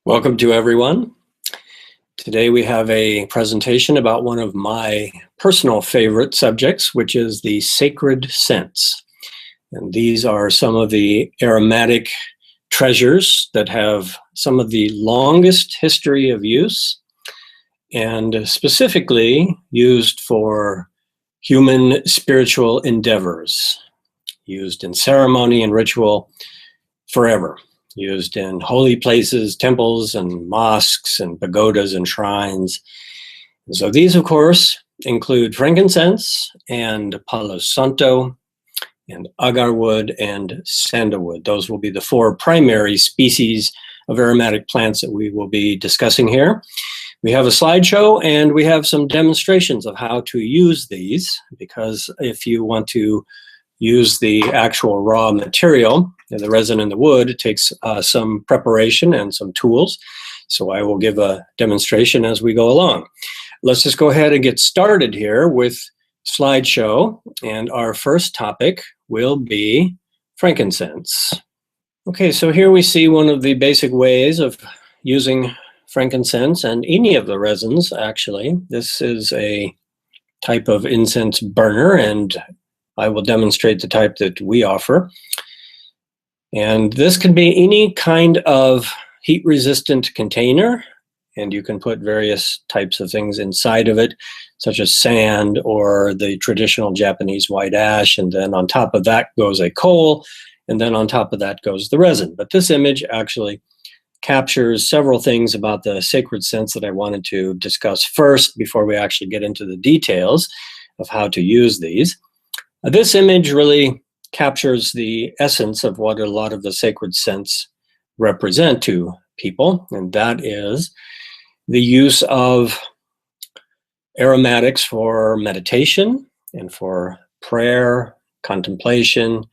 Welcome to everyone. Today we have a presentation about one of my personal favorite subjects, which is the sacred scents. And these are some of the aromatic treasures that have some of the longest history of use and specifically used for human spiritual endeavors, used in ceremony and ritual forever. Used in holy places, temples, and mosques, and pagodas, and shrines. And so these, of course, include frankincense, and Palo Santo, and Agarwood, and Sandalwood. Those will be the four primary species of aromatic plants that we will be discussing here. We have a slideshow, and we have some demonstrations of how to use these, because if you want to use the actual raw material, the resin and the wood, it takes some preparation and some tools. So I will give a demonstration as we go along. Let's just go ahead and get started here with slideshow. And our first topic will be frankincense. Okay, so here we see one of the basic ways of using frankincense and any of the resins, actually. This is a type of incense burner, and I will demonstrate the type that we offer. And this can be any kind of heat-resistant container, and you can put various types of things inside of it, such as sand or the traditional Japanese white ash, and then on top of that goes a coal, and then on top of that goes the resin. But this image actually captures several things about the sacred scents that I wanted to discuss first before we actually get into the details of how to use these. This image really captures the essence of what a lot of the sacred scents represent to people, and that is the use of aromatics for meditation and for prayer, contemplation,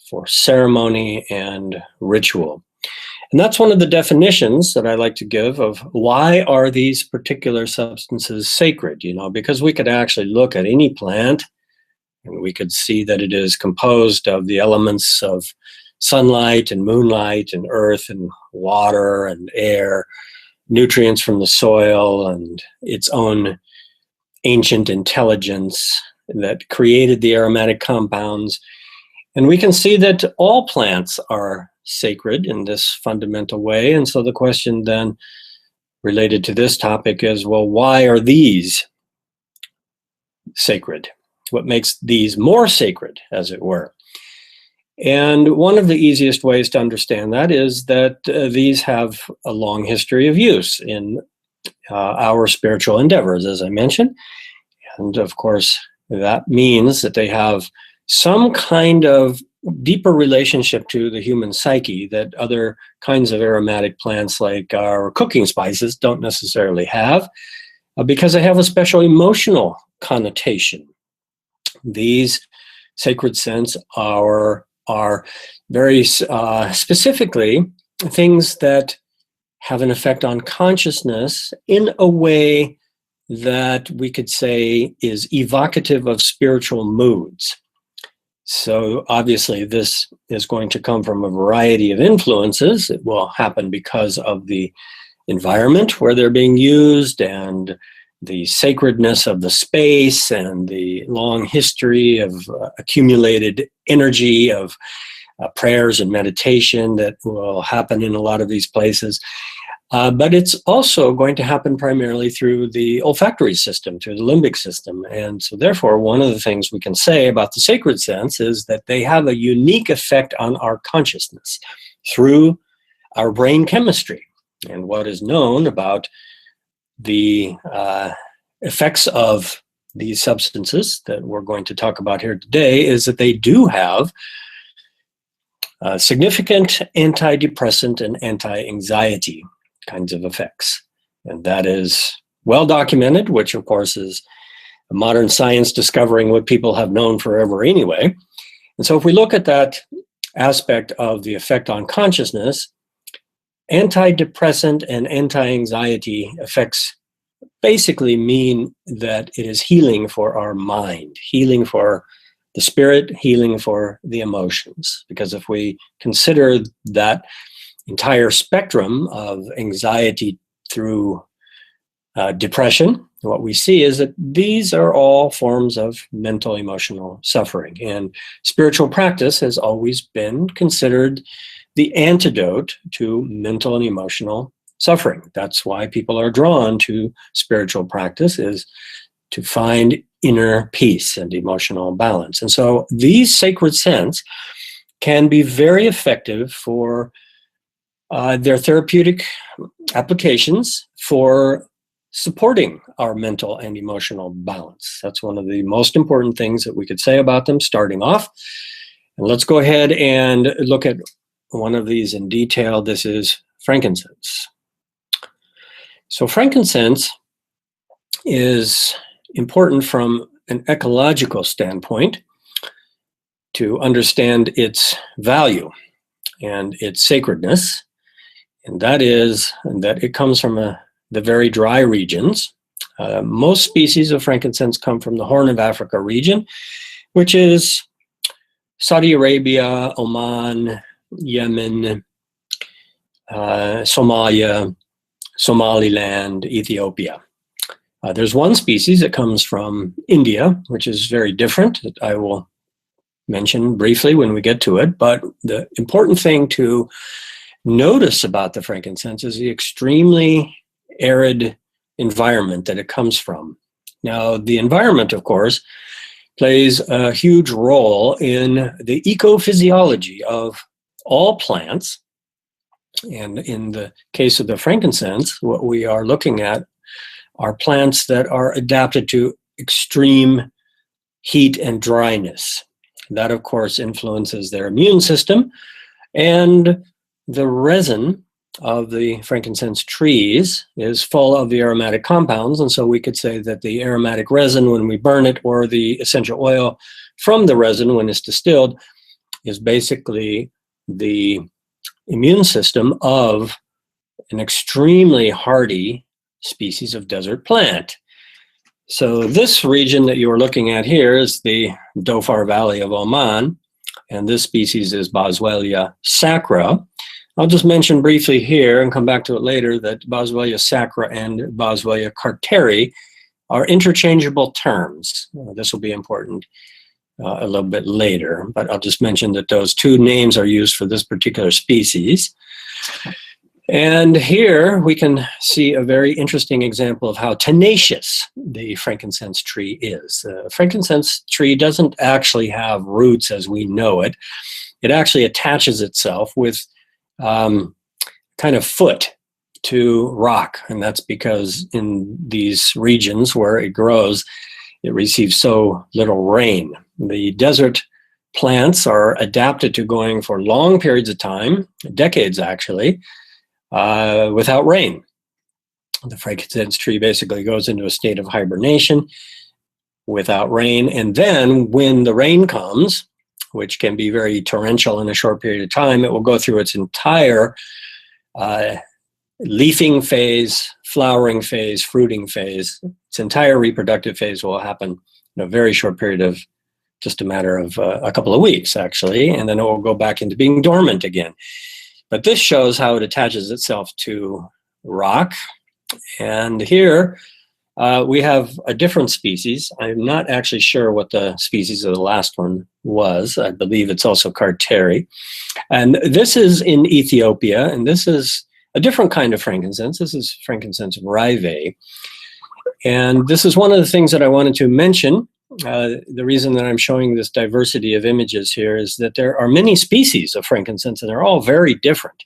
for ceremony and ritual. And that's one of the definitions that I like to give of why are these particular substances sacred, because we could actually look at any plant and we could see that it is composed of the elements of sunlight and moonlight and earth and water and air, nutrients from the soil and its own ancient intelligence that created the aromatic compounds. And we can see that all plants are sacred in this fundamental way. And so the question then related to this topic is, well, why are these sacred? What makes these more sacred, as it were? And one of the easiest ways to understand that is that these have a long history of use in our spiritual endeavors, as I mentioned. And of course, that means that they have some kind of deeper relationship to the human psyche that other kinds of aromatic plants like our cooking spices don't necessarily have, because they have a special emotional connotation. These sacred scents are very specifically things that have an effect on consciousness in a way that we could say is evocative of spiritual moods. So obviously this is going to come from a variety of influences. It will happen because of the environment where they're being used and the sacredness of the space and the long history of accumulated energy of prayers and meditation that will happen in a lot of these places. But it's also going to happen primarily through the olfactory system, through the limbic system. And so therefore, one of the things we can say about the sacred scents is that they have a unique effect on our consciousness through our brain chemistry. And what is known about the effects of these substances that we're going to talk about here today is that they do have significant antidepressant and anti-anxiety kinds of effects. And that is well documented, which of course is modern science discovering what people have known forever anyway. And so if we look at that aspect of the effect on consciousness, antidepressant and anti-anxiety effects basically mean that it is healing for our mind, healing for the spirit, healing for the emotions. Because if we consider that entire spectrum of anxiety through depression, what we see is that these are all forms of mental emotional suffering. And spiritual practice has always been considered the antidote to mental and emotional suffering. That's why people are drawn to spiritual practice, is to find inner peace and emotional balance. And so these sacred scents can be very effective for their therapeutic applications for supporting our mental and emotional balance. That's one of the most important things that we could say about them starting off. And let's go ahead and look at one of these in detail. This is frankincense. So frankincense is important from an ecological standpoint to understand its value and its sacredness. And that is that it comes from the very dry regions. Most species of frankincense come from the Horn of Africa region, which is Saudi Arabia, Oman, Yemen, Somalia, Somaliland, Ethiopia. There's one species that comes from India, which is very different, that I will mention briefly when we get to it. But the important thing to notice about the frankincense is the extremely arid environment that it comes from. Now, the environment, of course, plays a huge role in the ecophysiology of all plants. And in the case of the frankincense, what we are looking at are plants that are adapted to extreme heat and dryness. That, of course, influences their immune system, and the resin of the frankincense trees is full of the aromatic compounds, and so we could say that the aromatic resin, when we burn it, or the essential oil from the resin when it's distilled, is basically the immune system of an extremely hardy species of desert plant. So this region that you are looking at here is the Dhofar Valley of Oman, and this species is Boswellia sacra. I'll just mention briefly here, and come back to it later, that Boswellia sacra and Boswellia carteri are interchangeable terms. This will be important a little bit later, but I'll just mention that those two names are used for this particular species. And here we can see a very interesting example of how tenacious the frankincense tree is. The frankincense tree doesn't actually have roots as we know it. It actually attaches itself with kind of foot to rock, and that's because in these regions where it grows, it receives so little rain. The desert plants are adapted to going for long periods of time, decades actually, without rain. The frankincense tree basically goes into a state of hibernation without rain, and then when the rain comes, which can be very torrential in a short period of time, it will go through its entire leafing phase, flowering phase, fruiting phase. Its entire reproductive phase will happen in a very short period of just a matter of a couple of weeks, actually, and then it will go back into being dormant again. But this shows how it attaches itself to rock. And here we have a different species. I'm not actually sure what the species of the last one was. I believe it's also carteri. And this is in Ethiopia, and this is a different kind of frankincense. This is frankincense rive. And this is one of the things that I wanted to mention. The reason that I'm showing this diversity of images here is that there are many species of frankincense, and they're all very different.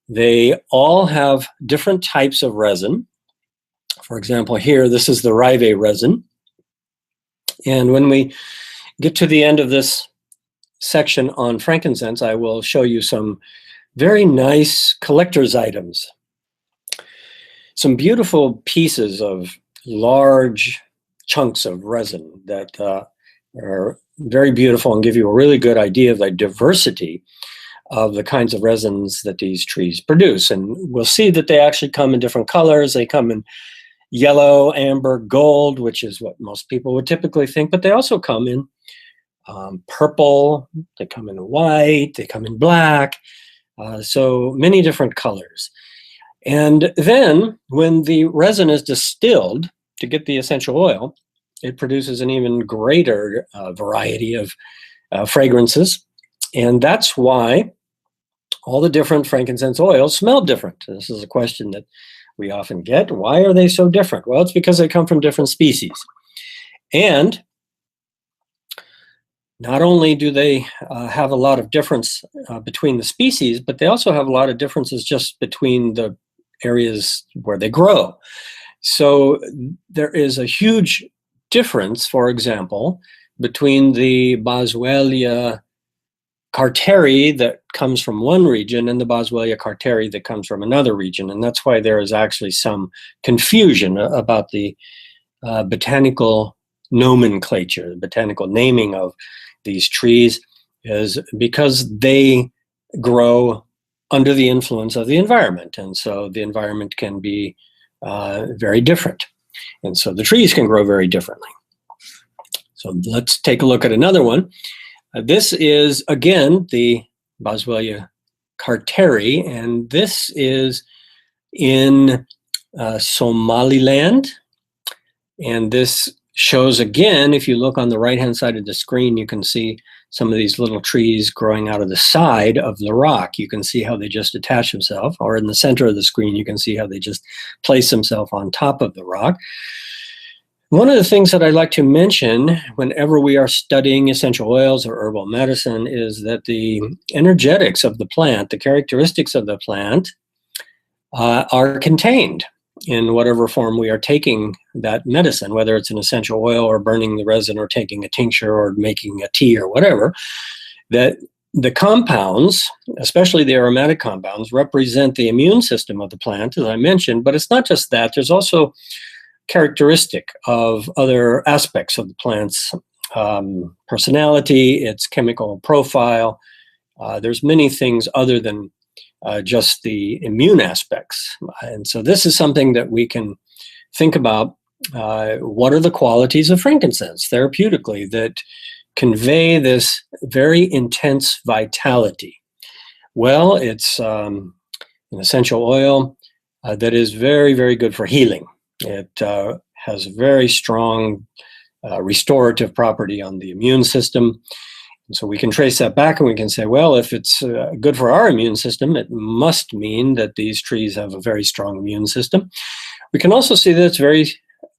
They all have different types of resin. For example, here, this is the rive resin. And when we get to the end of this section on frankincense, I will show you some very nice collector's items. Some beautiful pieces of large chunks of resin that are very beautiful and give you a really good idea of the diversity of the kinds of resins that these trees produce. And we'll see that they actually come in different colors. They come in yellow, amber, gold, which is what most people would typically think, but they also come in purple, they come in white, they come in black. So many different colors. And then when the resin is distilled to get the essential oil, it produces an even greater variety of fragrances. And that's why all the different frankincense oils smell different. This is a question that we often get. Why are they so different? Well, it's because they come from different species. And not only do they have a lot of difference between the species, but they also have a lot of differences just between the areas where they grow. So there is a huge difference, for example, between the Boswellia carteri that comes from one region and the Boswellia carteri that comes from another region. And that's why there is actually some confusion about the botanical nomenclature, the botanical naming of these trees, is because they grow under the influence of the environment. And so the environment can be very different. And so the trees can grow very differently. So let's take a look at another one. This is, again, the Boswellia carteri, and this is in Somaliland. And this shows, again, if you look on the right-hand side of the screen, you can see some of these little trees growing out of the side of the rock. You can see how they just attach themselves, or in the center of the screen, you can see how they just place themselves on top of the rock. One of the things that I like to mention whenever we are studying essential oils or herbal medicine is that the energetics of the plant, the characteristics of the plant, are contained in whatever form we are taking that medicine, whether it's an essential oil or burning the resin or taking a tincture or making a tea or whatever, that the compounds, especially the aromatic compounds, represent the immune system of the plant, as I mentioned, but it's not just that. There's also characteristic of other aspects of the plant's personality, its chemical profile. There's many things other than just the immune aspects. And so this is something that we can think about. What are the qualities of frankincense therapeutically that convey this very intense vitality? Well, it's an essential oil that is very, very good for healing. It has very strong restorative property on the immune system. And so we can trace that back and we can say, well, if it's good for our immune system, it must mean that these trees have a very strong immune system. We can also see that it's very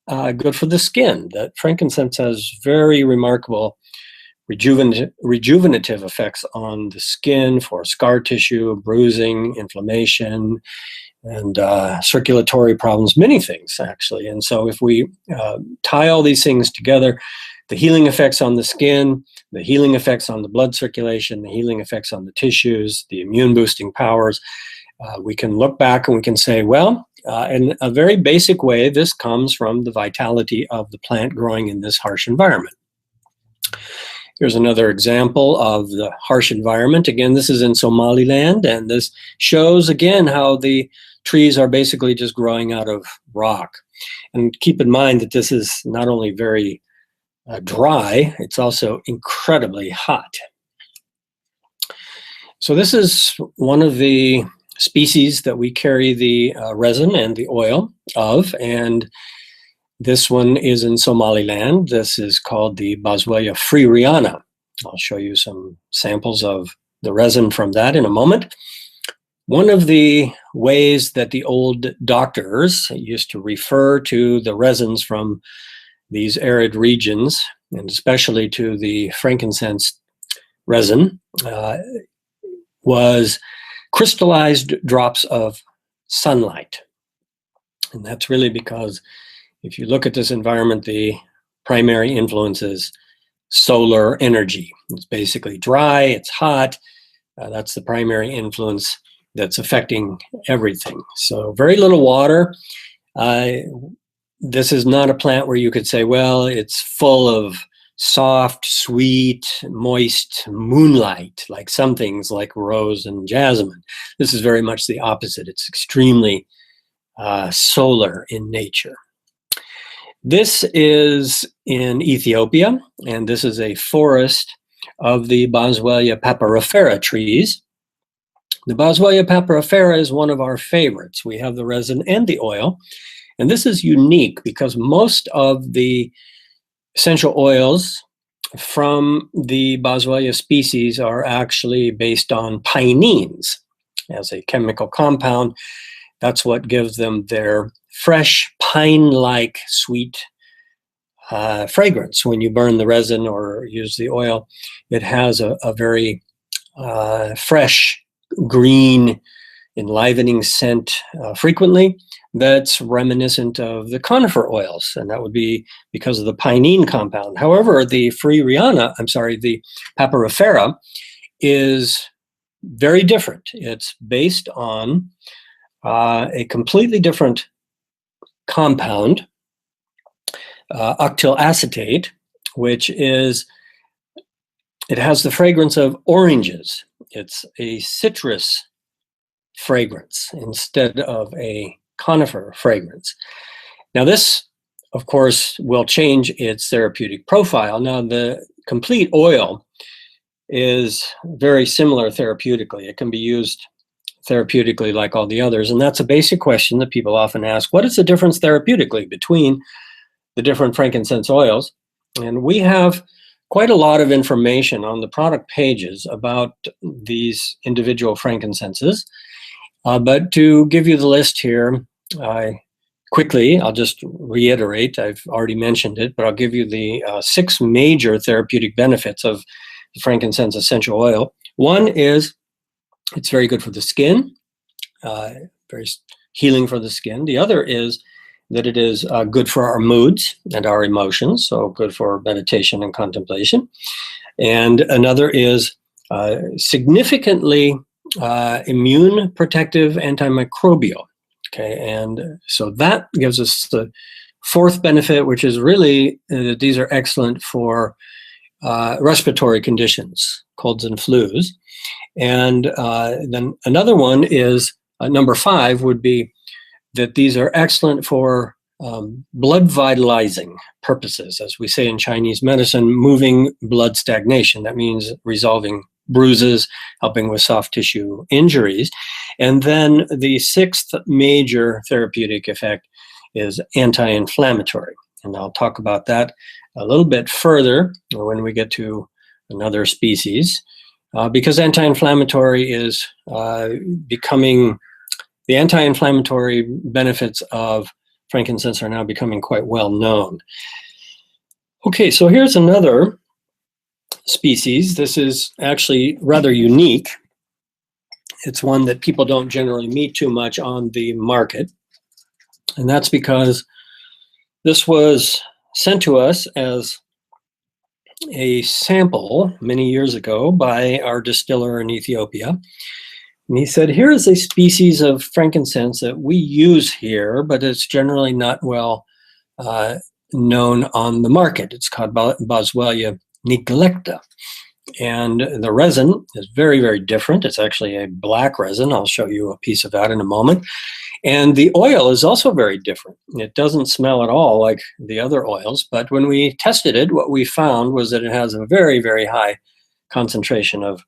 good for the skin, that frankincense has very remarkable rejuvenative effects on the skin for scar tissue, bruising, inflammation, and circulatory problems, many things actually. And so if we tie all these things together, the healing effects on the skin, the healing effects on the blood circulation, the healing effects on the tissues, the immune boosting powers, we can look back and we can say, well, in a very basic way, this comes from the vitality of the plant growing in this harsh environment. Here's another example of the harsh environment. Again, this is in Somaliland, and this shows again how the trees are basically just growing out of rock. And keep in mind that this is not only very dry, it's also incredibly hot. So this is one of the species that we carry the resin and the oil of, and this one is in Somaliland. This is called the Boswellia freeriana. I'll show you some samples of the resin from that in a moment. One of the ways that the old doctors used to refer to the resins from these arid regions, and especially to the frankincense resin, was crystallized drops of sunlight. And that's really because if you look at this environment, the primary influence is solar energy. It's basically dry, it's hot. That's the primary influence that's affecting everything. So very little water. This is not a plant where you could say, well, it's full of soft, sweet, moist moonlight, like some things like rose and jasmine. This is very much the opposite. It's extremely solar in nature. This is in Ethiopia, and this is a forest of the Boswellia papyrifera trees. The Boswellia papyrifera is one of our favorites. We have the resin and the oil, and this is unique because most of the essential oils from the Boswellia species are actually based on pinene as a chemical compound. That's what gives them their fresh, pine-like, sweet fragrance. When you burn the resin or use the oil, it has a very fresh, green, enlivening scent frequently that's reminiscent of the conifer oils, and that would be because of the pinene compound. However, the the papyrifera is very different. It's based on a completely different compound, octyl acetate, which is, it has the fragrance of oranges. It's a citrus fragrance instead of a conifer fragrance. Now this, of course, will change its therapeutic profile. Now the complete oil is very similar therapeutically. It can be used therapeutically like all the others, and that's a basic question that people often ask. What is the difference therapeutically between the different frankincense oils? And we have quite a lot of information on the product pages about these individual frankincenses. But to give you the list here, quickly, I'll just reiterate, I've already mentioned it, but I'll give you the 6 major therapeutic benefits of the frankincense essential oil. One is it's very good for the skin, very healing for the skin. The other is that it is good for our moods and our emotions, so good for meditation and contemplation. And another is significantly immune protective, antimicrobial. Okay, and so that gives us the 4th benefit, which is really these are excellent for respiratory conditions, colds and flus. And then another one is number 5 would be that these are excellent for blood vitalizing purposes. As we say in Chinese medicine, moving blood stagnation. That means resolving bruises, helping with soft tissue injuries. And then the 6th major therapeutic effect is anti-inflammatory. And I'll talk about that a little bit further when we get to another species, because anti-inflammatory is becoming, the anti-inflammatory benefits of frankincense are now becoming quite well known. Okay, so here's another species. This is actually rather unique. It's one that people don't generally meet too much on the market. And that's because this was sent to us as a sample many years ago by our distiller in Ethiopia. And he said, here is a species of frankincense that we use here, but it's generally not well known on the market. It's called Boswellia neglecta. And the resin is very, very different. It's actually a black resin. I'll show you a piece of that in a moment. And the oil is also very different. It doesn't smell at all like the other oils, but when we tested it, what we found was that it has a very, very high concentration of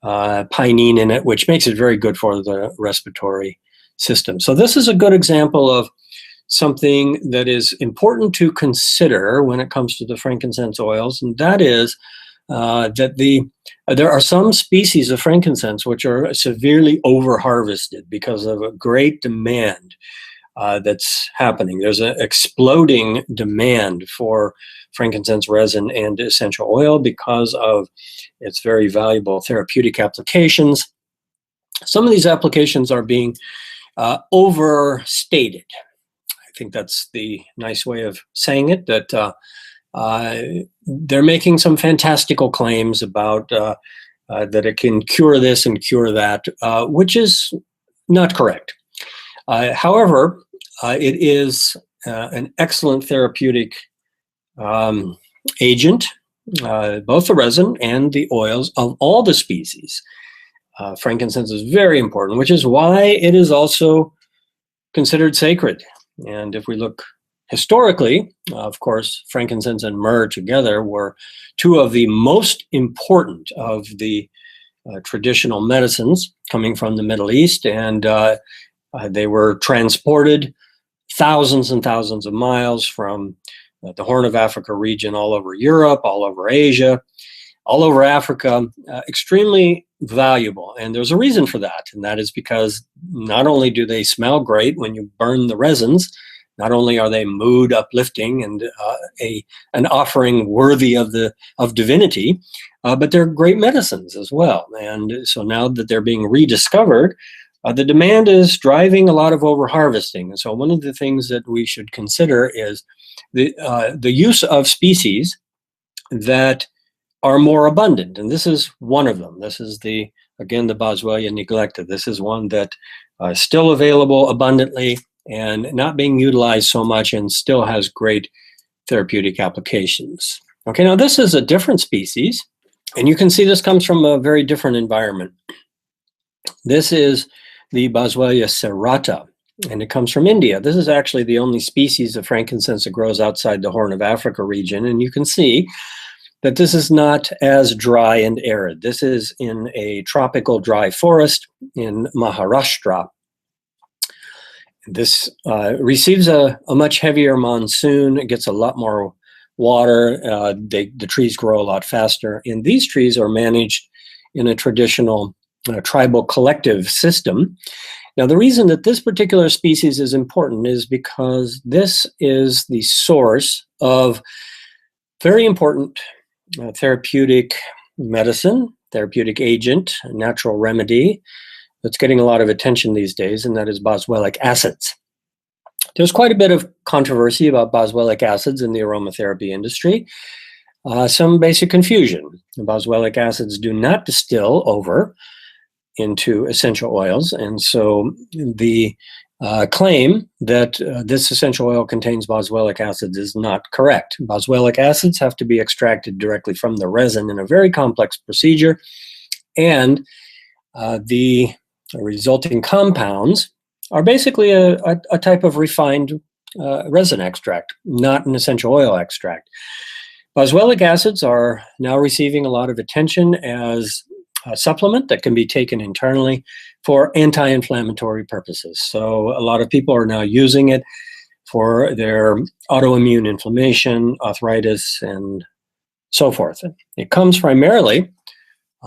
pinene in it, which makes it very good for the respiratory system. So this is a good example of something that is important to consider when it comes to the frankincense oils, and that is that there are some species of frankincense which are severely over-harvested because of a great demand that's happening. There's an exploding demand for frankincense resin and essential oil because of its very valuable therapeutic applications. Some of these applications are being overstated. I think that's the nice way of saying it, that they're making some fantastical claims about that it can cure this and cure that, which is not correct. However, it is an excellent therapeutic agent, both the resin and the oils of all the species. Frankincense is very important, which is why it is also considered sacred. And if we look historically, of course, frankincense and myrrh together were 2 of the most important of the traditional medicines coming from the Middle East, and they were transported thousands and thousands of miles from the Horn of Africa region all over Europe, all over Asia, all over Africa, extremely valuable. And there's a reason for that, and that is because not only do they smell great when you burn the resins, not only are they mood uplifting and an offering worthy of divinity, but they're great medicines as well. And so now that they're being rediscovered, the demand is driving a lot of overharvesting. And so one of the things that we should consider is the use of species that are more abundant. And this is one of them. This is the Boswellia neglecta. This is one that is still available abundantly and not being utilized so much, and still has great therapeutic applications. Okay, now this is a different species, and you can see this comes from a very different environment. This is the Boswellia serrata, and it comes from India. This is actually the only species of frankincense that grows outside the Horn of Africa region, and you can see that this is not as dry and arid. This is in a tropical dry forest in Maharashtra. This receives a much heavier monsoon. It gets a lot more water. The trees grow a lot faster. And these trees are managed in a traditional tribal collective system. Now, the reason that this particular species is important is because this is the source of very important therapeutic medicine, therapeutic agent, natural remedy that's getting a lot of attention these days, and that is boswellic acids. There's quite a bit of controversy about boswellic acids in the aromatherapy industry. Some basic confusion. Boswellic acids do not distill over into essential oils, and so the claim that this essential oil contains boswellic acids is not correct. Boswellic acids have to be extracted directly from the resin in a very complex procedure, and the resulting compounds are basically a type of refined resin extract, not an essential oil extract. Boswellic acids are now receiving a lot of attention as a supplement that can be taken internally for anti-inflammatory purposes. So a lot of people are now using it for their autoimmune inflammation, arthritis, and so forth. It comes primarily,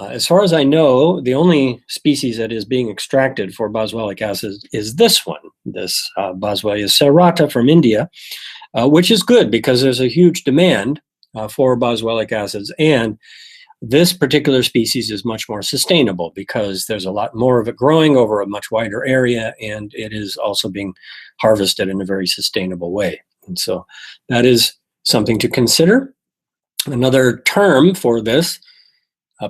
as far as I know, the only species that is being extracted for boswellic acid is this one, this Boswellia serrata from India, which is good because there's a huge demand for boswellic acids, and this particular species is much more sustainable because there's a lot more of it growing over a much wider area, and it is also being harvested in a very sustainable way. And so that is something to consider. Another term for this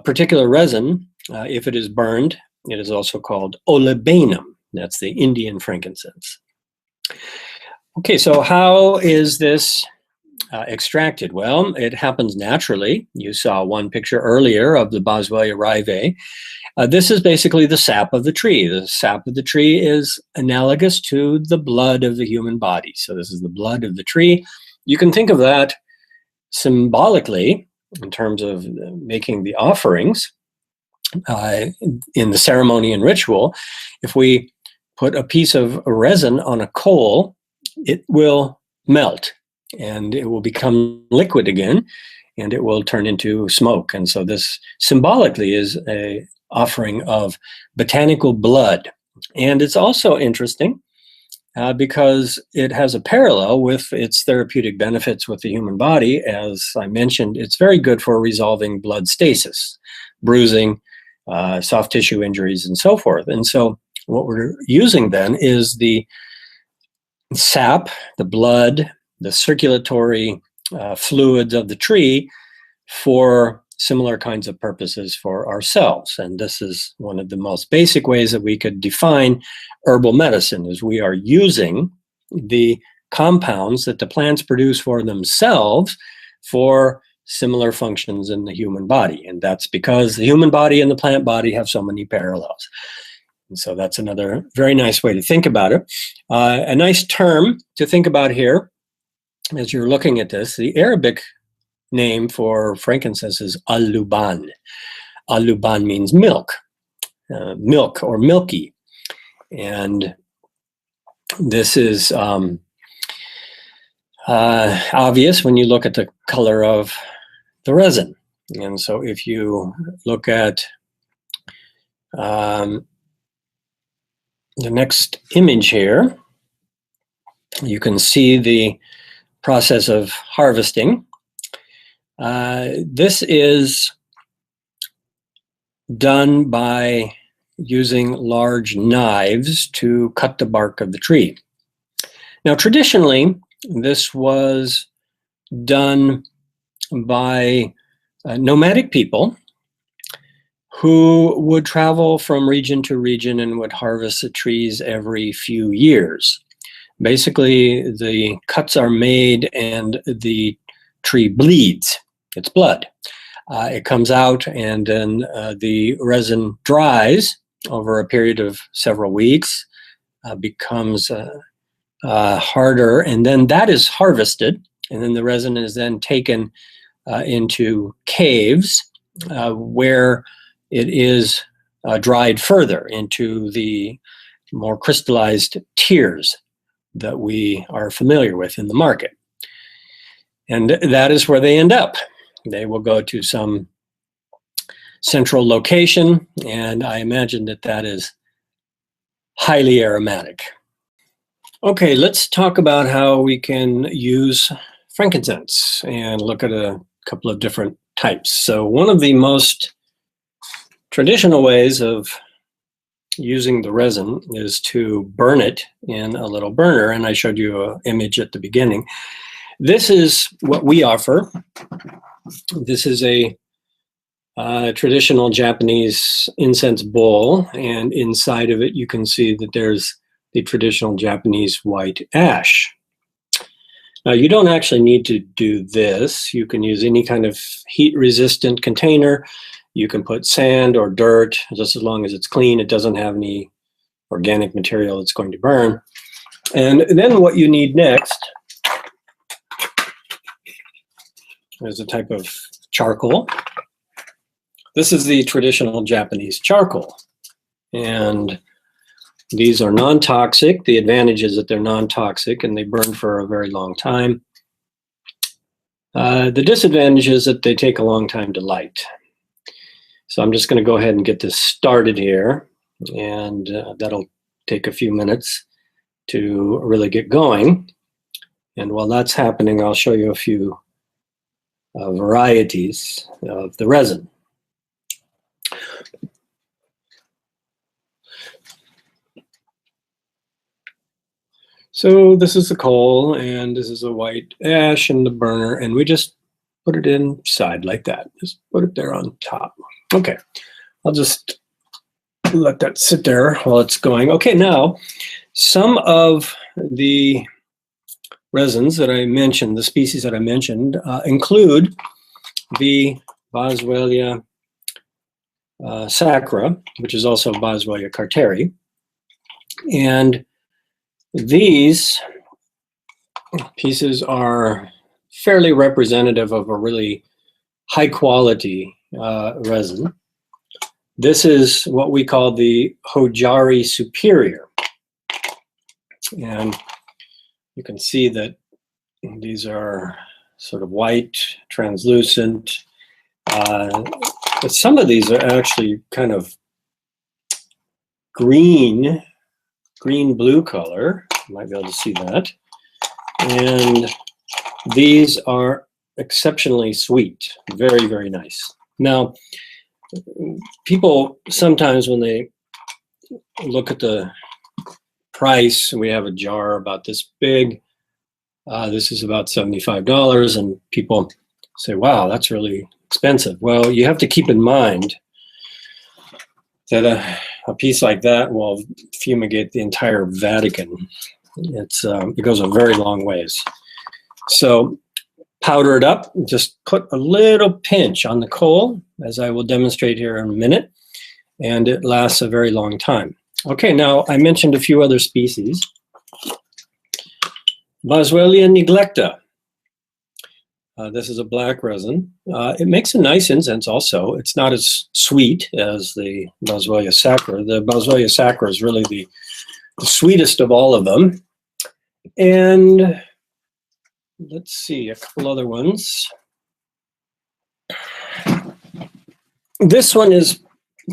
particular resin, if it is burned, it is also called olibanum. That's the Indian frankincense. Okay, so how is this extracted? Well, it happens naturally. You saw one picture earlier of the Boswellia rivae. This is basically the sap of the tree. The sap of the tree is analogous to the blood of the human body. So this is the blood of the tree. You can think of that symbolically in terms of making the offerings in the ceremony and ritual. If we put a piece of resin on a coal, it will melt and it will become liquid again, and it will turn into smoke. And so this symbolically is a offering of botanical blood. And it's also interesting because it has a parallel with its therapeutic benefits with the human body. As I mentioned, it's very good for resolving blood stasis, bruising, soft tissue injuries, and so forth. And so what we're using then is the sap, the blood, the circulatory fluids of the tree for similar kinds of purposes for ourselves. And this is one of the most basic ways that we could define herbal medicine, is we are using the compounds that the plants produce for themselves for similar functions in the human body. And that's because the human body and the plant body have so many parallels. And so that's another very nice way to think about it. A nice term to think about here as you're looking at this, the Arabic name for frankincense is al-luban. Aluban means milk, milk or milky. And this is obvious when you look at the color of the resin. And so if you look at the next image here, you can see the process of harvesting. This is done by using large knives to cut the bark of the tree. Now, traditionally, this was done by nomadic people who would travel from region to region and would harvest the trees every few years. Basically, the cuts are made and the tree bleeds. It's blood. It comes out, and then the resin dries over a period of several weeks, becomes harder, and then that is harvested, and then the resin is then taken into caves where it is dried further into the more crystallized tears that we are familiar with in the market. And that is where they end up. They will go to some central location, and I imagine that that is highly aromatic. Okay, let's talk about how we can use frankincense and look at a couple of different types. So one of the most traditional ways of using the resin is to burn it in a little burner, and I showed you an image at the beginning. This is what we offer. This is a traditional Japanese incense bowl, and inside of it you can see that there's the traditional Japanese white ash. Now, you don't actually need to do this. You can use any kind of heat-resistant container. You can put sand or dirt, just as long as it's clean. It doesn't have any organic material that's going to burn. And then what you need next is a type of charcoal. This is the traditional Japanese charcoal. And these are non-toxic. The advantage is that they're non-toxic and they burn for a very long time. The disadvantage is that they take a long time to light. So I'm just going to go ahead and get this started here, and that'll take a few minutes to really get going. And while that's happening, I'll show you a few varieties of the resin. So this is the coal, and this is a white ash in the burner, and we just put it inside like that. Just put it there on top. Okay, I'll just let that sit there while it's going. Okay, now some of the resins that I mentioned, the species that I mentioned, include the Boswellia sacra, which is also Boswellia carteri. And these pieces are fairly representative of a really high quality resin. This is what we call the Hojari Superior. And you can see that these are sort of white, translucent. But some of these are actually kind of green-blue color. You might be able to see that. And these are exceptionally sweet. Very, very nice. Now, people sometimes when they look at the price, we have a jar about this big. This is about $75, and people say, wow, that's really expensive. Well, you have to keep in mind that a piece like that will fumigate the entire Vatican. It goes a very long ways. So powder it up, just put a little pinch on the coal, as I will demonstrate here in a minute, and it lasts a very long time. Okay, now I mentioned a few other species. Boswellia neglecta. This is a black resin. It makes a nice incense also. It's not as sweet as the Boswellia sacra. The Boswellia sacra is really the sweetest of all of them. And let's see, a couple other ones. This one is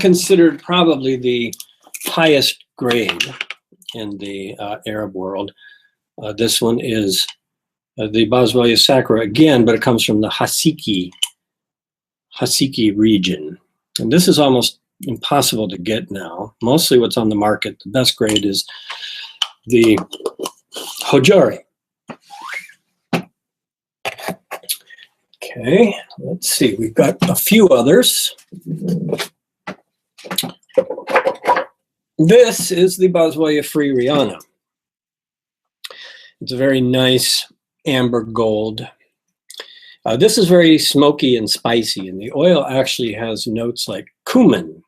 considered probably the highest grade in the Arab world. This one is the Boswellia sacra again, but it comes from the Hasiki region. And this is almost impossible to get now. Mostly what's on the market, the best grade is the Hojari. Okay, let's see. We've got a few others. This is the Boswellia Freeriana. It's a very nice amber gold. This is very smoky and spicy, and the oil actually has notes like cumin.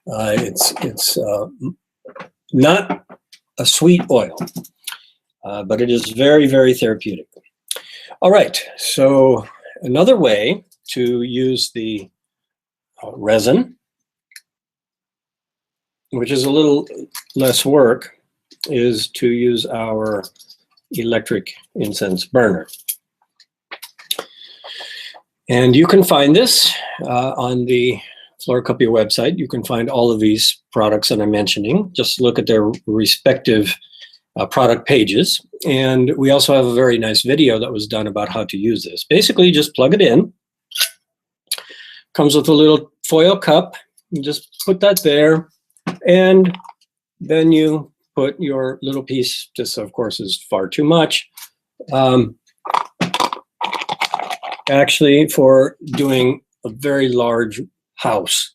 It's not a sweet oil, but it is very, very therapeutic. All right, so another way to use the resin, which is a little less work, is to use our electric incense burner. And you can find this on the Floracopeia website. You can find all of these products that I'm mentioning. Just look at their respective product pages. And we also have a very nice video that was done about how to use this. Basically, you just plug it in. Comes with a little foil cup. You just put that there. And then you put your little piece, this of course is far too much. Actually, for doing a very large house,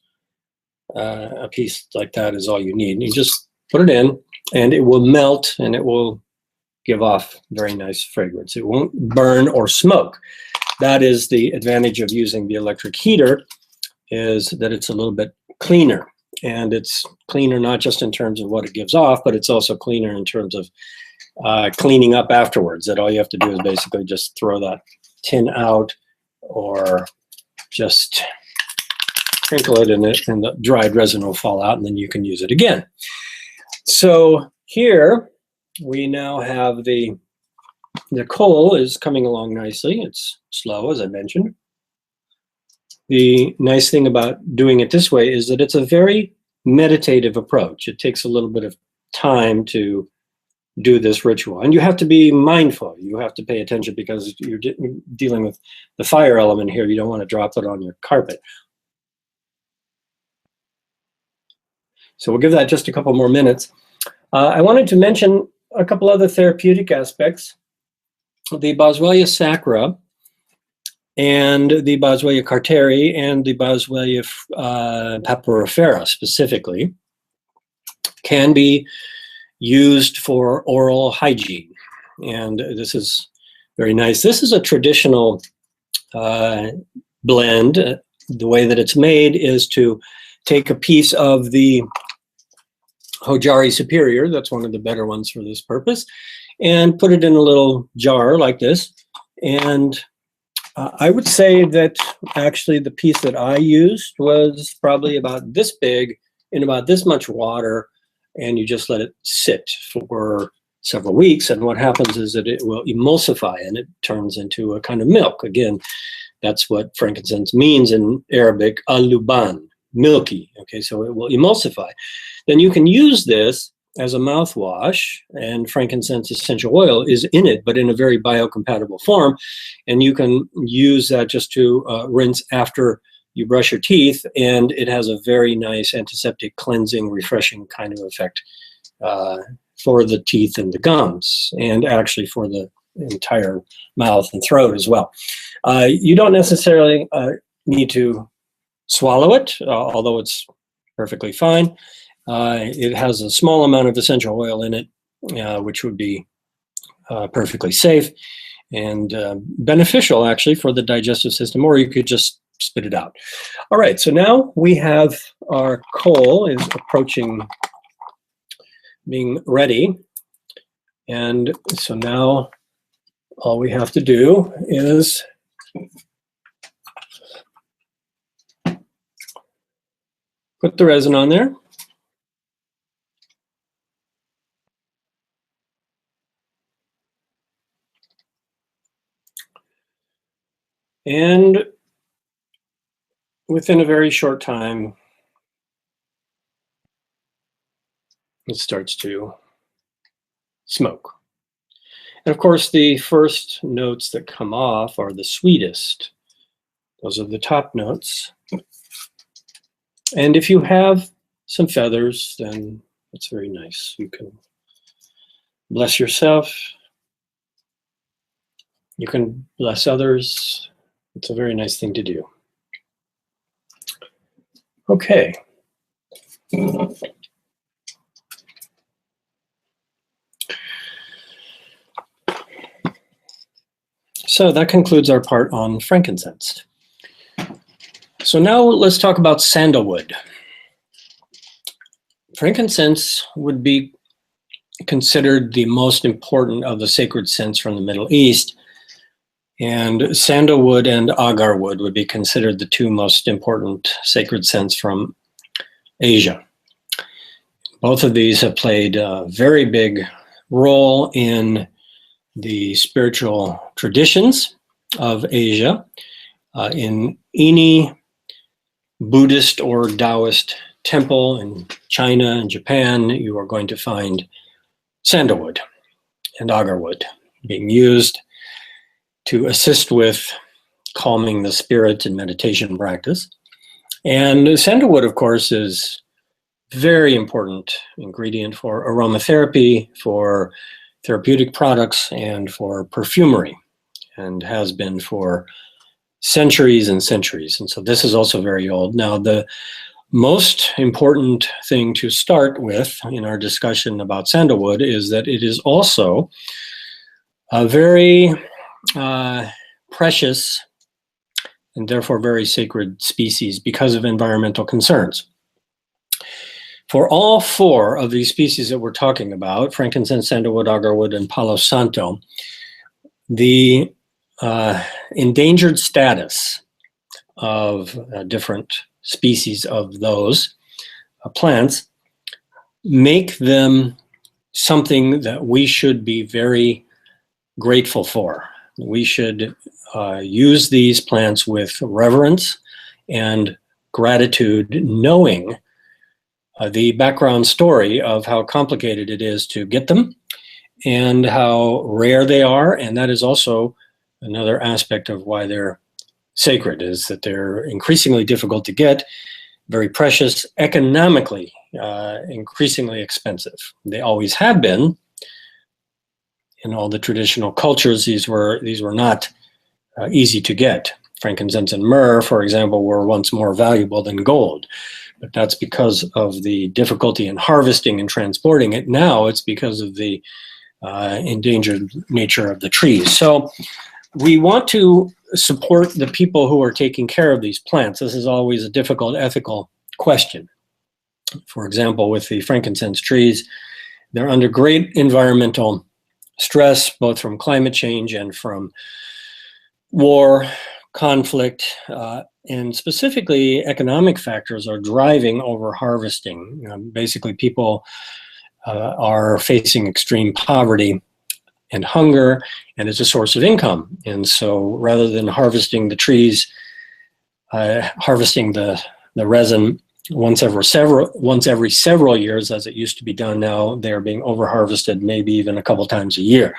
a piece like that is all you need. And you just put it in, and it will melt, and it will give off very nice fragrance. It won't burn or smoke. That is the advantage of using the electric heater, is that it's a little bit cleaner. And it's cleaner not just in terms of what it gives off, but it's also cleaner in terms of cleaning up afterwards. That all you have to do is basically just throw that tin out, or just sprinkle it in it, and the dried resin will fall out, and then you can use it again. So here we now have the coal is coming along nicely. It's slow, as I mentioned. The nice thing about doing it this way is that it's a very meditative approach. It takes a little bit of time to do this ritual, and you have to be mindful. You have to pay attention because you're dealing with the fire element here. You don't want to drop it on your carpet. So we'll give that just a couple more minutes. I wanted to mention a couple other therapeutic aspects. The Boswellia sacra and the Boswellia carteri and the Boswellia papyrifera specifically can be used for oral hygiene. And this is very nice. This is a traditional blend. The way that it's made is to take a piece of the Hojari Superior, that's one of the better ones for this purpose, and put it in a little jar like this. And I would say that actually the piece that I used was probably about this big in about this much water, and you just let it sit for several weeks. And what happens is that it will emulsify, and it turns into a kind of milk. Again, that's what frankincense means in Arabic, al-luban, milky. Okay, so it will emulsify. Then you can use this as a mouthwash, and frankincense essential oil is in it, but in a very biocompatible form. And you can use that just to rinse after you brush your teeth, and it has a very nice antiseptic, cleansing, refreshing kind of effect for the teeth and the gums, and actually for the entire mouth and throat as well. You don't necessarily need to swallow it, although it's perfectly fine. It has a small amount of essential oil in it, which would be perfectly safe and beneficial actually for the digestive system, or you could just spit it out. All right, so now we have our coal is approaching being ready. And so now all we have to do is Put the resin on there. And within a very short time, it starts to smoke. And of course, the first notes that come off are the sweetest. Those are the top notes. And if you have some feathers, then it's very nice. You can bless yourself. You can bless others. It's a very nice thing to do. Okay. So that concludes our part on frankincense. So now let's talk about sandalwood. Frankincense would be considered the most important of the sacred scents from the Middle East, and sandalwood and agarwood would be considered the two most important sacred scents from Asia. Both of these have played a very big role in the spiritual traditions of Asia. In any Buddhist or Taoist temple in China and Japan, you are going to find sandalwood and agarwood being used to assist with calming the spirit and meditation practice. And sandalwood, of course, is a very important ingredient for aromatherapy, for therapeutic products, and for perfumery, and has been for centuries and centuries. And so this is also very old. Now, the most important thing to start with in our discussion about sandalwood is that it is also a very precious and therefore very sacred species because of environmental concerns. For all four of these species that we're talking about, frankincense, sandalwood, agarwood, and Palo Santo, the endangered status of different species of those plants make them something that we should be very grateful for. We should use these plants with reverence and gratitude, knowing the background story of how complicated it is to get them and how rare they are. And that is also another aspect of why they're sacred, is that they're increasingly difficult to get, very precious, economically increasingly expensive. They always have been. In all the traditional cultures, these were not easy to get. Frankincense and myrrh, for example, were once more valuable than gold. But that's because of the difficulty in harvesting and transporting it. Now it's because of the endangered nature of the trees. So we want to support the people who are taking care of these plants. This is always a difficult ethical question. For example, with the frankincense trees, they're under great environmental stress, both from climate change and from war, conflict, and specifically economic factors are driving over harvesting. Basically, people are facing extreme poverty and hunger, and it's a source of income. And so rather than harvesting the trees, harvesting the resin once every several years, as it used to be done, now they're being over-harvested maybe even a couple times a year.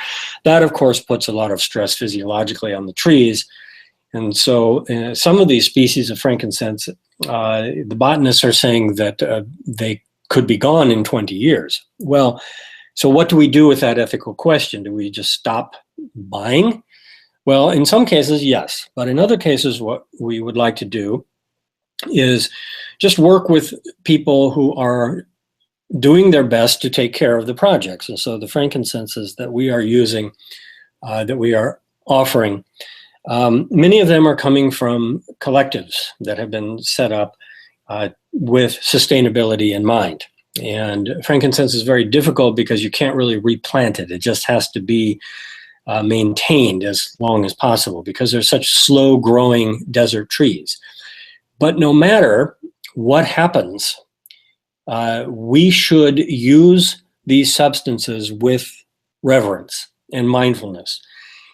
That, of course, puts a lot of stress physiologically on the trees. And so some of these species of frankincense, the botanists are saying that they could be gone in 20 years. Well, so what do we do with that ethical question? Do we just stop buying? Well, in some cases, yes. But in other cases, what we would like to do is just work with people who are doing their best to take care of the projects. And so the frankincenses that we are using, that we are offering, many of them are coming from collectives that have been set up with sustainability in mind. And frankincense is very difficult because you can't really replant it. It just has to be maintained as long as possible because they're such slow-growing desert trees. But no matter what happens, we should use these substances with reverence and mindfulness.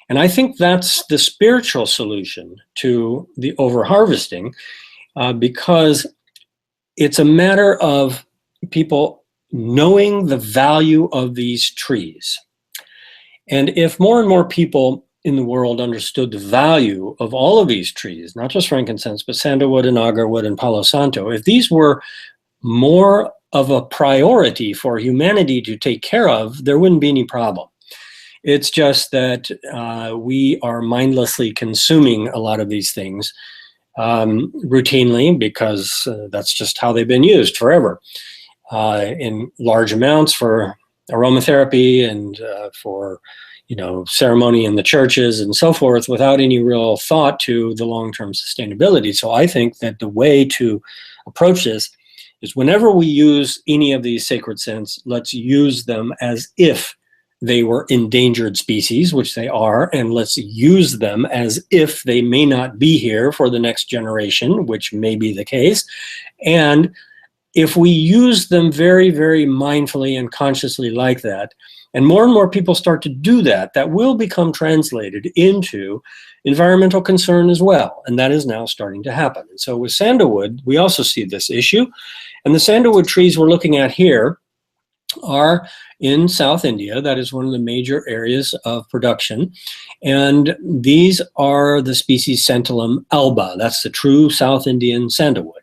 And I think that's the spiritual solution to the overharvesting, because it's a matter of people knowing the value of these trees. And if more and more people in the world understood the value of all of these trees, not just frankincense, but sandalwood and agarwood and Palo Santo, if these were more of a priority for humanity to take care of, there wouldn't be any problem. It's just that we are mindlessly consuming a lot of these things routinely because that's just how they've been used forever in large amounts for aromatherapy and for ceremony in the churches and so forth without any real thought to the long-term sustainability. So I think that the way to approach this is whenever we use any of these sacred scents, let's use them as if they were endangered species, which they are, and let's use them as if they may not be here for the next generation, which may be the case. And if we use them very, very mindfully and consciously like that, and more people start to do that, that will become translated into environmental concern as well. And that is now starting to happen. And so with sandalwood, we also see this issue. And the sandalwood trees we're looking at here are in South India. That is one of the major areas of production. And these are the species Santalum alba. That's the true South Indian sandalwood.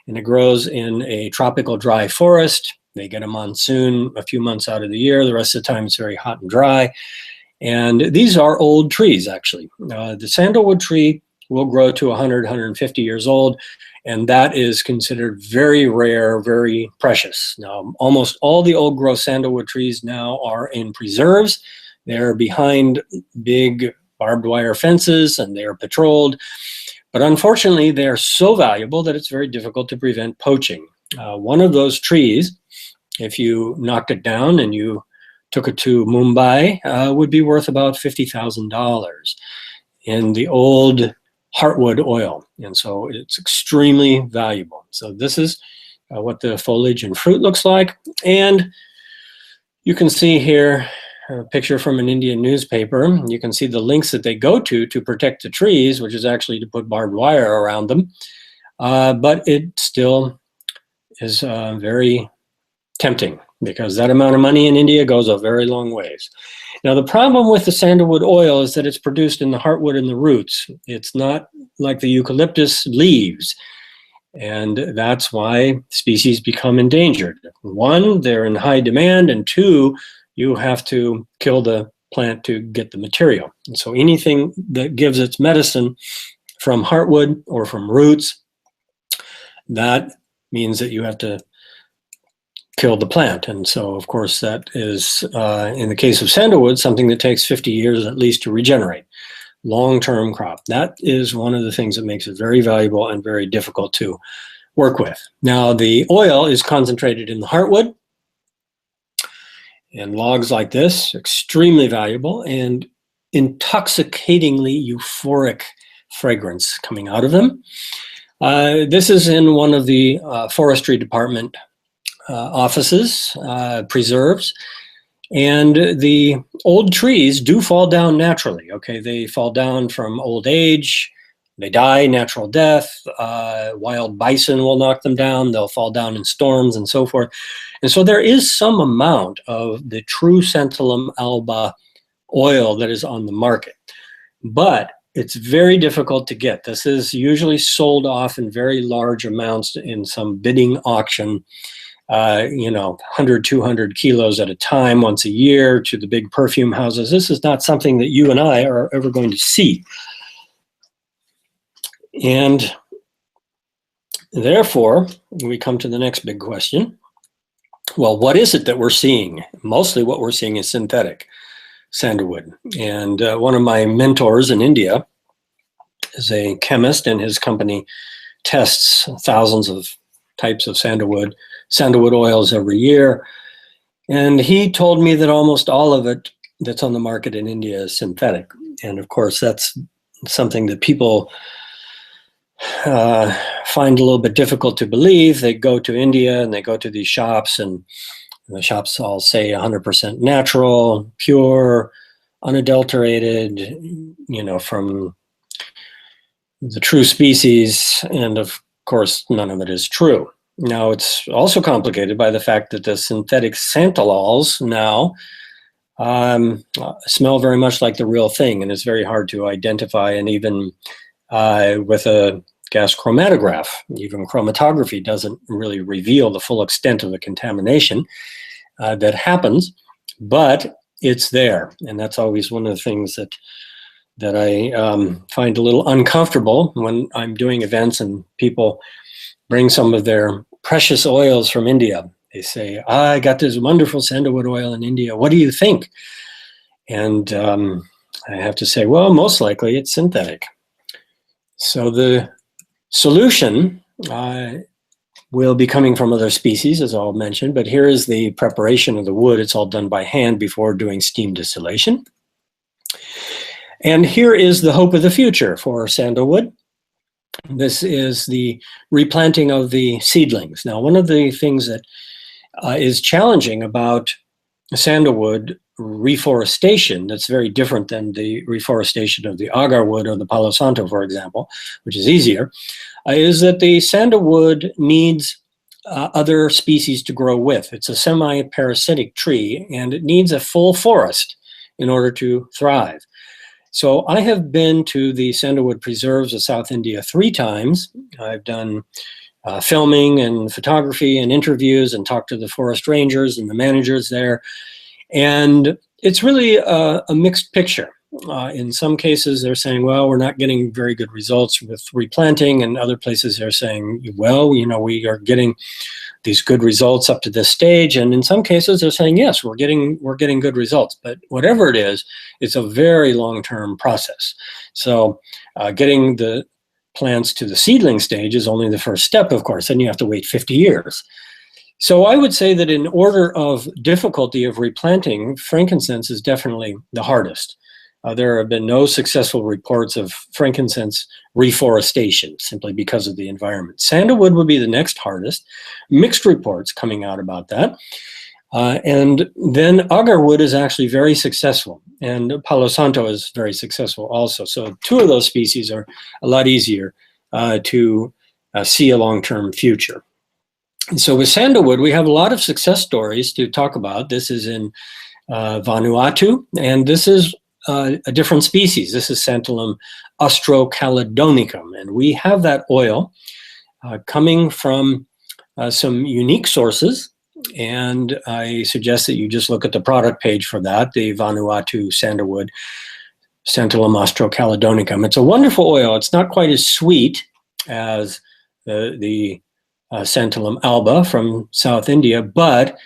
And it grows in a tropical dry forest. They get a monsoon a few months out of the year. The rest of the time it's very hot and dry. And these are old trees, actually. The sandalwood tree will grow to 100, 150 years old. And that is considered very rare, very precious. Now, almost all the old growth sandalwood trees now are in preserves. They're behind big barbed wire fences and they're patrolled. But unfortunately, they're so valuable that it's very difficult to prevent poaching. One of those trees, if you knocked it down and you took it to Mumbai, would be worth about $50,000 in the old heartwood oil. And so it's extremely valuable. So this is what the foliage and fruit looks like. And you can see here a picture from an Indian newspaper. You can see the links that they go to protect the trees, which is actually to put barbed wire around them. But it still is very tempting because that amount of money in India goes a very long ways. Now, the problem with the sandalwood oil is that it's produced in the heartwood and the roots. It's not like the eucalyptus leaves. And that's why species become endangered. One, they're in high demand, and two, you have to kill the plant to get the material. And so anything that gives its medicine from heartwood or from roots, that means that you have to kill the plant. And so, of course, that is, in the case of sandalwood, something that takes 50 years at least to regenerate. Long-term crop. That is one of the things that makes it very valuable and very difficult to work with. Now, the oil is concentrated in the heartwood, and logs like this, extremely valuable and intoxicatingly euphoric fragrance coming out of them. This is in one of the forestry department offices, preserves, and the old trees do fall down naturally. Okay, they fall down from old age, they die natural death, wild bison will knock them down, they'll fall down in storms and so forth. And so there is some amount of the true Santalum alba oil that is on the market, but it's very difficult to get. This is usually sold off in very large amounts in some bidding auction, 100, 200 kilos at a time once a year to the big perfume houses. This is not something that you and I are ever going to see. And therefore, we come to the next big question. Well, what is it that we're seeing? Mostly what we're seeing is synthetic sandalwood. And one of my mentors in India is a chemist, and his company tests thousands of types of sandalwood oils every year. And he told me that almost all of it that's on the market in India is synthetic. And of course, that's something that people find a little bit difficult to believe. They go to India and they go to these shops, and the shops all say 100% natural, pure, unadulterated, from the true species. And of course, none of it is true. Now, it's also complicated by the fact that the synthetic santalals now smell very much like the real thing, and it's very hard to identify. And even with a gas chromatograph, even chromatography doesn't really reveal the full extent of the contamination that happens, but it's there. And that's always one of the things that I find a little uncomfortable when I'm doing events and people bring some of their precious oils from India. They say, I got this wonderful sandalwood oil in India. What do you think? And I have to say, well, most likely it's synthetic. So the solution will be coming from other species, as I'll mention, but here is the preparation of the wood. It's all done by hand before doing steam distillation. And here is the hope of the future for sandalwood. This is the replanting of the seedlings. Now, one of the things that is challenging about sandalwood reforestation, that's very different than the reforestation of the Agarwood or the Palo Santo, for example, which is easier, is that the sandalwood needs other species to grow with. It's a semi-parasitic tree, and it needs a full forest in order to thrive. So I have been to the sandalwood preserves of South India 3 times. I've done filming and photography and interviews and talked to the forest rangers and the managers there. And it's really a mixed picture. In some cases, they're saying, well, we're not getting very good results with replanting. And other places they're saying, well, we are getting these good results up to this stage. And in some cases, they're saying, yes, we're getting good results. But whatever it is, it's a very long-term process. So getting the plants to the seedling stage is only the first step, of course. Then you have to wait 50 years. So I would say that in order of difficulty of replanting, frankincense is definitely the hardest. There have been no successful reports of frankincense reforestation simply because of the environment. Sandalwood would be the next hardest. Mixed reports coming out about that. And then Agarwood is actually very successful, and Palo Santo is very successful also. So 2 of those species are a lot easier to see a long-term future. And so with sandalwood, we have a lot of success stories to talk about. This is in Vanuatu, and this is a different species. This is Santalum austrocaladonicum, and we have that oil coming from some unique sources. And I suggest that you just look at the product page for that, the Vanuatu sandalwood, Santalum austrocaladonicum. It's a wonderful oil. It's not quite as sweet as the Santalum alba from South India, but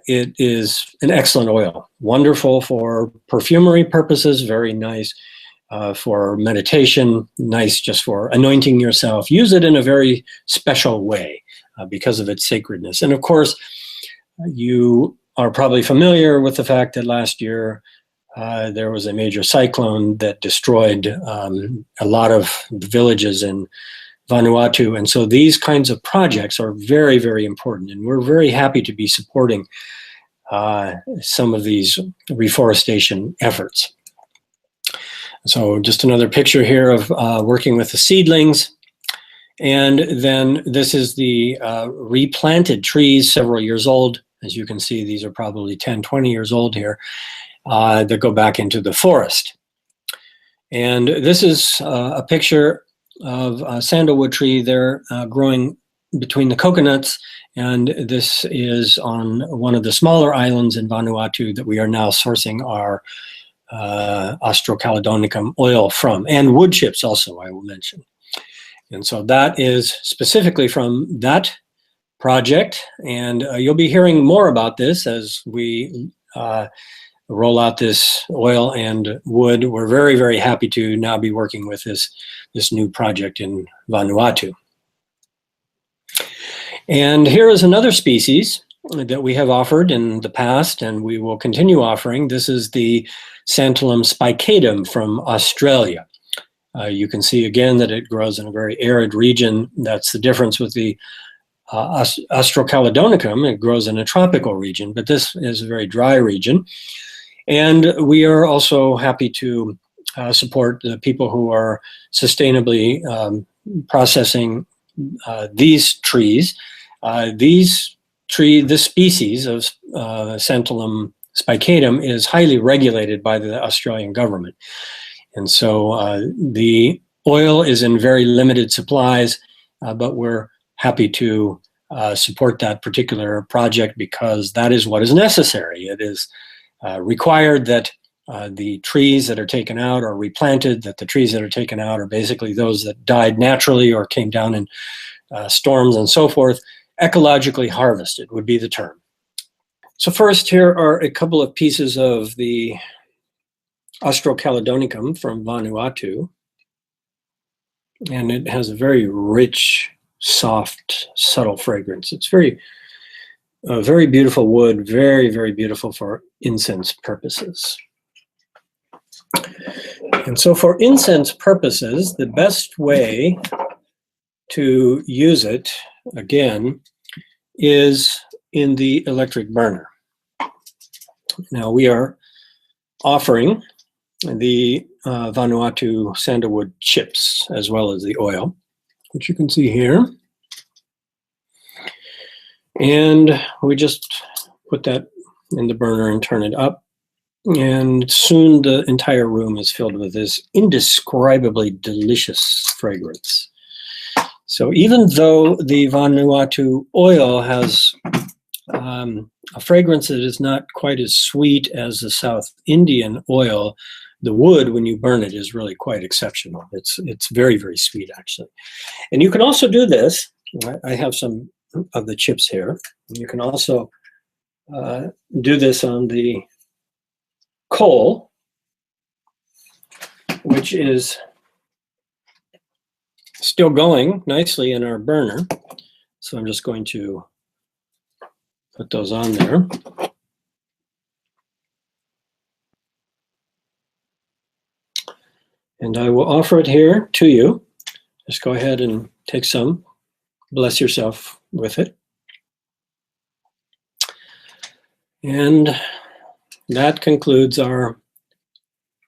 it is an excellent oil. Wonderful for perfumery purposes, very nice for meditation, nice just for anointing yourself. Use it in a very special way because of its sacredness. And of course, you are probably familiar with the fact that last year there was a major cyclone that destroyed a lot of villages in Vanuatu. And so these kinds of projects are very, very important. And we're very happy to be supporting some of these reforestation efforts. So just another picture here of working with the seedlings. And then this is the replanted trees, several years old. As you can see, these are probably 10, 20 years old here, that go back into the forest. And this is a picture of a sandalwood tree there growing between the coconuts. And this is on one of the smaller islands in Vanuatu that we are now sourcing our austrocaladonicum oil from, and wood chips also, I will mention. And so that is specifically from that project. And you'll be hearing more about this as we roll out this oil and wood. We're very, very happy to now be working with this new project in Vanuatu. And here is another species that we have offered in the past, and we will continue offering. This is the Santalum spicatum from Australia. You can see again that it grows in a very arid region. That's the difference with the Austrocaladonicum. It grows in a tropical region, but this is a very dry region. And we are also happy to support the people who are sustainably processing these trees. This species of Santalum spicatum is highly regulated by the Australian government. And so the oil is in very limited supplies, but we're happy to support that particular project because that is what is necessary. It is required that the trees that are taken out are replanted, that the trees that are taken out are basically those that died naturally or came down in storms and so forth. Ecologically harvested would be the term. So first, here are a couple of pieces of the Austrocaladonicum from Vanuatu. And it has a very rich, soft, subtle fragrance. It's a very beautiful wood, very, very beautiful for incense purposes. And so for incense purposes, the best way to use it, again, is in the electric burner. Now we are offering the Vanuatu sandalwood chips as well as the oil, which you can see here. And we just put that in the burner and turn it up. And soon the entire room is filled with this indescribably delicious fragrance. So even though the Vanuatu oil has a fragrance that is not quite as sweet as the South Indian oil, the wood, when you burn it, is really quite exceptional. It's very, very sweet, actually. And you can also do this. I have some of the chips here. You can also do this on the coal, which is still going nicely in our burner. So I'm just going to put those on there. And I will offer it here to you. Just go ahead and take some. Bless yourself with it. And that concludes our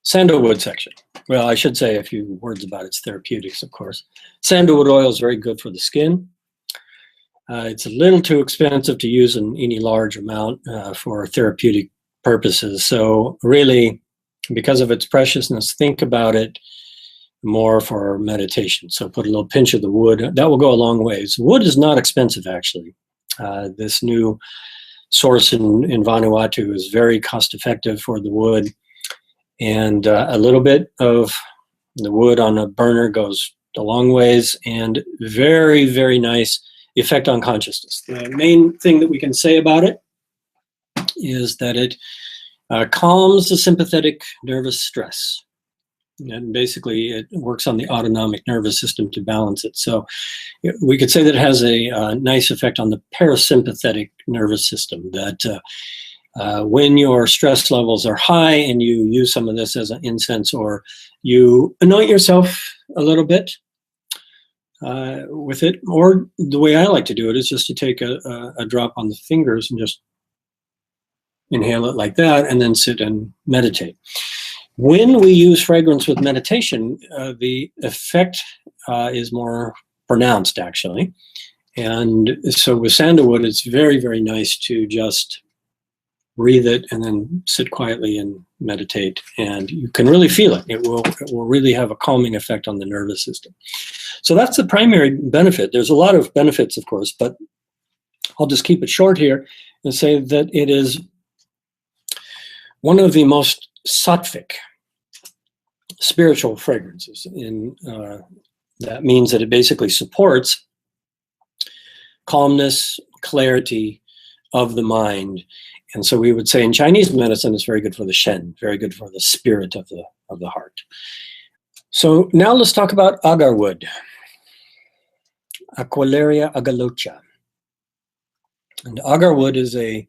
sandalwood section. Well, I should say a few words about its therapeutics, of course. Sandalwood oil is very good for the skin. It's a little too expensive to use in any large amount for therapeutic purposes. So really, because of its preciousness, think about it more for meditation. So put a little pinch of the wood. That will go a long ways. Wood is not expensive, actually. This new source in Vanuatu is very cost effective for the wood. And a little bit of the wood on a burner goes a long ways, and very, very nice effect on consciousness. The main thing that we can say about it is that it calms the sympathetic nervous stress. And basically, it works on the autonomic nervous system to balance it. So we could say that it has a nice effect on the parasympathetic nervous system, that when your stress levels are high and you use some of this as an incense, or you anoint yourself a little bit with it, or the way I like to do it is just to take a drop on the fingers and just inhale it like that, and then sit and meditate. When we use fragrance with meditation, the effect is more pronounced, actually. And so with sandalwood, it's very, very nice to just breathe it and then sit quietly and meditate. And you can really feel it. It will really have a calming effect on the nervous system. So that's the primary benefit. There's a lot of benefits, of course, but I'll just keep it short here and say that it is one of the most sattvic spiritual fragrances. That means that it basically supports calmness, clarity of the mind. And so we would say in Chinese medicine, it's very good for the Shen, very good for the spirit of the heart. So now let's talk about agarwood, Aquilaria agalocha. And agarwood is a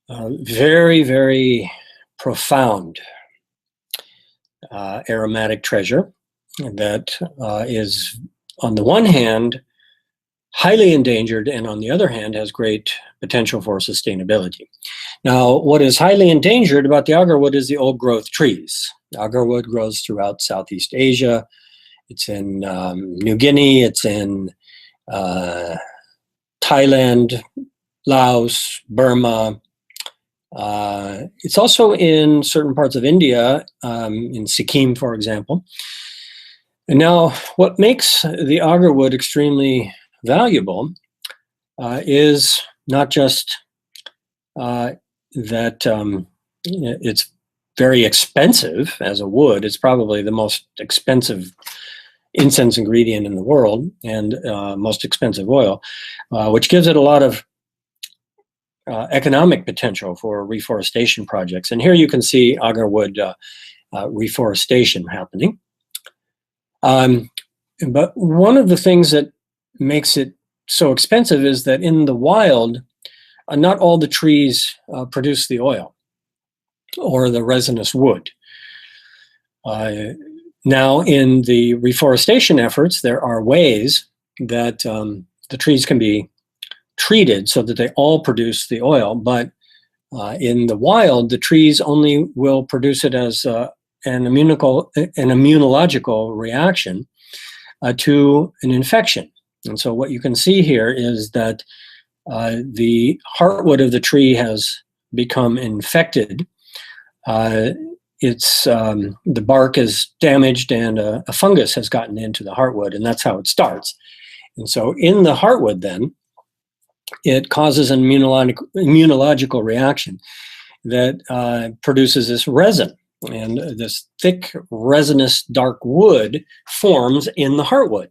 very, very profound aromatic treasure that is, on the one hand, highly endangered, and on the other hand, has great potential for sustainability. Now, what is highly endangered about the agarwood is the old growth trees. Agarwood grows throughout Southeast Asia. It's in New Guinea. It's in Thailand, Laos, Burma. It's also in certain parts of India, in Sikkim, for example. And now, what makes the agarwood extremely valuable is not just that it's very expensive as a wood. It's probably the most expensive incense ingredient in the world, and most expensive oil, which gives it a lot of economic potential for reforestation projects. And here you can see agarwood reforestation happening. But one of the things that makes it so expensive is that in the wild, not all the trees produce the oil or the resinous wood. Now, in the reforestation efforts, there are ways that the trees can be treated so that they all produce the oil, but in the wild, the trees only will produce it as an immunological reaction to an infection. And so what you can see here is that the heartwood of the tree has become infected. The bark is damaged, and a fungus has gotten into the heartwood, and that's how it starts. And so in the heartwood then, it causes an immunological reaction that produces this resin. And this thick, resinous, dark wood forms in the heartwood.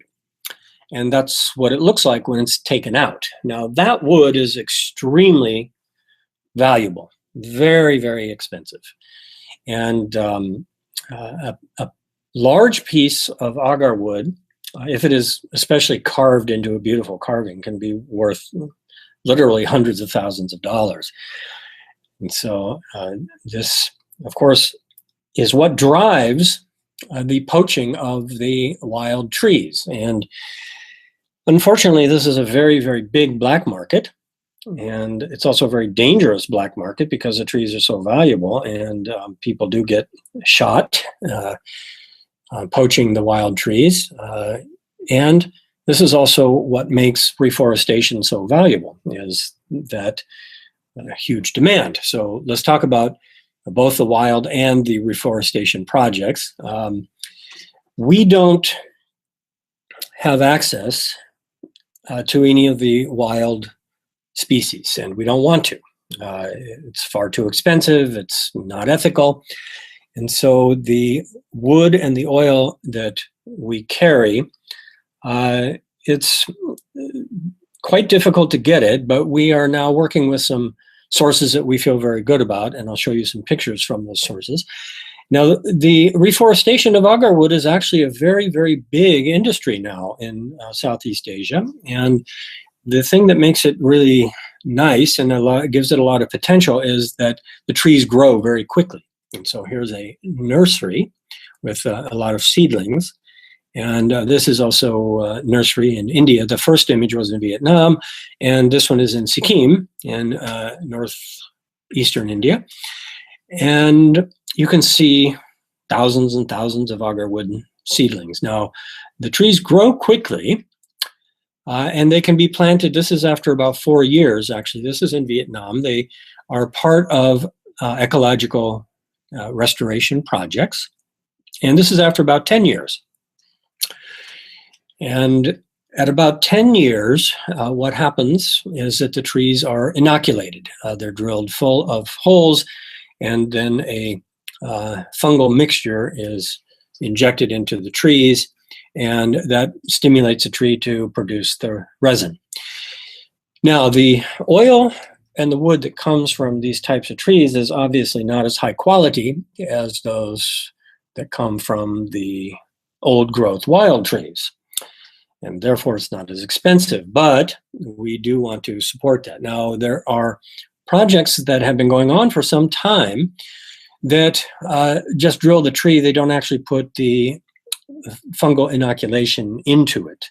And that's what it looks like when it's taken out. Now, that wood is extremely valuable, very, very expensive. And a large piece of agarwood, if it is especially carved into a beautiful carving, can be worth literally hundreds of thousands of dollars. And so this, of course, is what drives the poaching of the wild trees. And unfortunately, this is a very, very big black market. And it's also a very dangerous black market because the trees are so valuable, and people do get shot poaching the wild trees. And this is also what makes reforestation so valuable, is that huge demand. So let's talk about both the wild and the reforestation projects. We don't have access to any of the wild species, and we don't want to. It's far too expensive, it's not ethical. And so the wood and the oil that we carry, it's quite difficult to get it, but we are now working with some sources that we feel very good about, and I'll show you some pictures from those sources. Now, the reforestation of agarwood is actually a very, very big industry now in Southeast Asia, and the thing that makes it really nice and gives it a lot of potential is that the trees grow very quickly. And so here's a nursery with a lot of seedlings. And this is also a nursery in India. The first image was in Vietnam, and this one is in Sikkim in northeastern India. And you can see thousands and thousands of agarwood seedlings. Now, the trees grow quickly, and they can be planted. This is after about 4 years, actually. This is in Vietnam. They are part of ecological restoration projects. And this is after about 10 years. And at about 10 years, what happens is that the trees are inoculated. They're drilled full of holes, and then a fungal mixture is injected into the trees, and that stimulates a tree to produce the resin. Now, the oil and the wood that comes from these types of trees is obviously not as high quality as those that come from the old growth wild trees. and therefore it's not as expensive. But we do want to support that. Now, there are projects that have been going on for some time that just drill the tree. They don't actually put the fungal inoculation into it.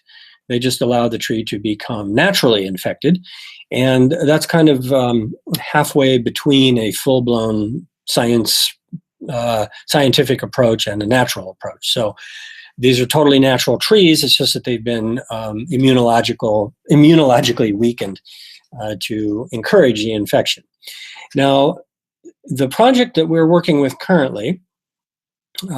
They just allow the tree to become naturally infected. And that's kind of halfway between a full-blown scientific approach and a natural approach. So these are totally natural trees. It's just that they've been immunologically weakened to encourage the infection. Now, the project that we're working with currently,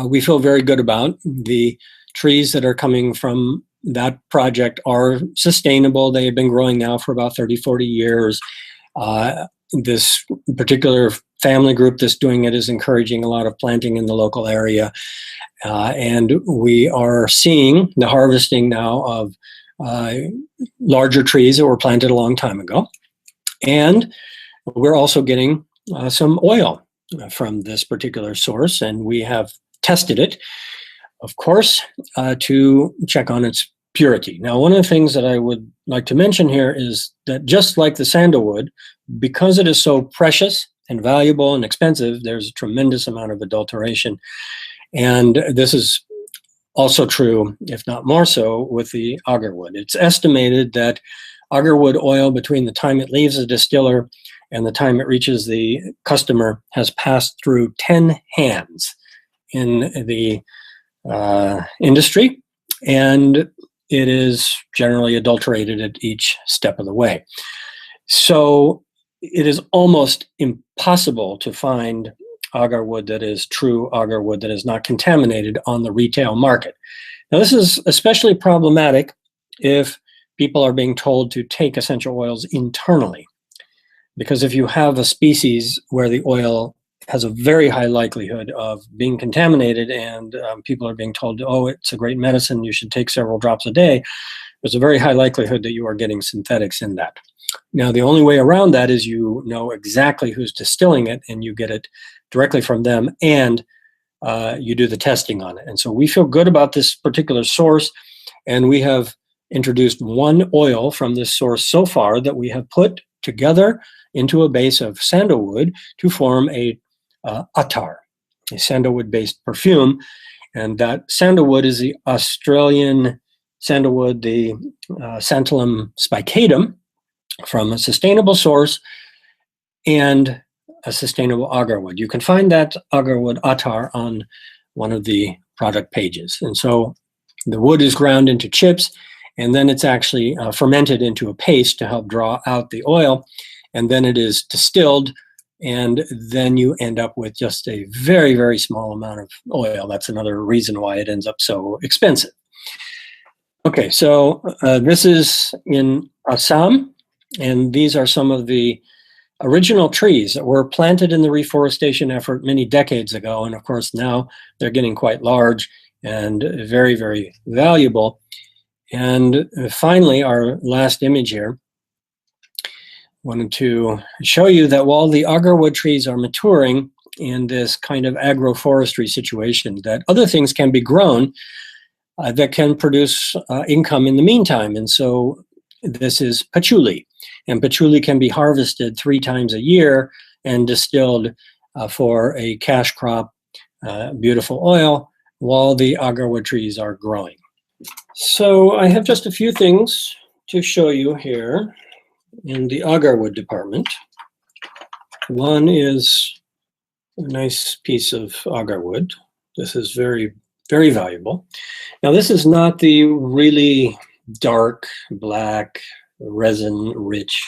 we feel very good about. The trees that are coming from that project are sustainable. They have been growing now for about 30, 40 years. This particular family group that's doing it is encouraging a lot of planting in the local area. And we are seeing the harvesting now of larger trees that were planted a long time ago. And we're also getting some oil from this particular source, and we have tested it, of course, to check on its purity. Now, one of the things that I would like to mention here is that just like the sandalwood, because it is so precious and valuable and expensive, there's a tremendous amount of adulteration. And this is also true, if not more so, with the agarwood. It's estimated that agarwood oil, between the time it leaves the distiller and the time it reaches the customer, has passed through 10 hands in the industry, and it is generally adulterated at each step of the way. So it is almost impossible to find agarwood that is true agarwood that is not contaminated on the retail market. Now, this is especially problematic if people are being told to take essential oils internally, because if you have a species where the oil has a very high likelihood of being contaminated and people are being told, oh, it's a great medicine, you should take several drops a day, there's a very high likelihood that you are getting synthetics in that. Now, the only way around that is you know exactly who's distilling it and you get it directly from them, and you do the testing on it. And so we feel good about this particular source, and we have introduced one oil from this source so far that we have put together into a base of sandalwood to form a attar, a sandalwood-based perfume. And that sandalwood is the Australian sandalwood, the Santalum spicatum, from a sustainable source and a sustainable agarwood. You can find that agarwood attar on one of the product pages. And so the wood is ground into chips, and then it's actually fermented into a paste to help draw out the oil, and then it is distilled, and then you end up with just a very, very small amount of oil. That's another reason why it ends up so expensive. Okay, so this is in Assam, and these are some of the original trees that were planted in the reforestation effort many decades ago, and of course now they're getting quite large and very, very valuable. And finally, our last image here, wanted to show you that while the agarwood trees are maturing in this kind of agroforestry situation, that other things can be grown that can produce income in the meantime. And so this is patchouli, and patchouli can be harvested 3 times a year and distilled for a cash crop, beautiful oil, while the agarwood trees are growing. So I have just a few things to show you here in the agarwood department. One is a nice piece of agarwood. This is very, very valuable. Now, this is not the really dark, black, resin-rich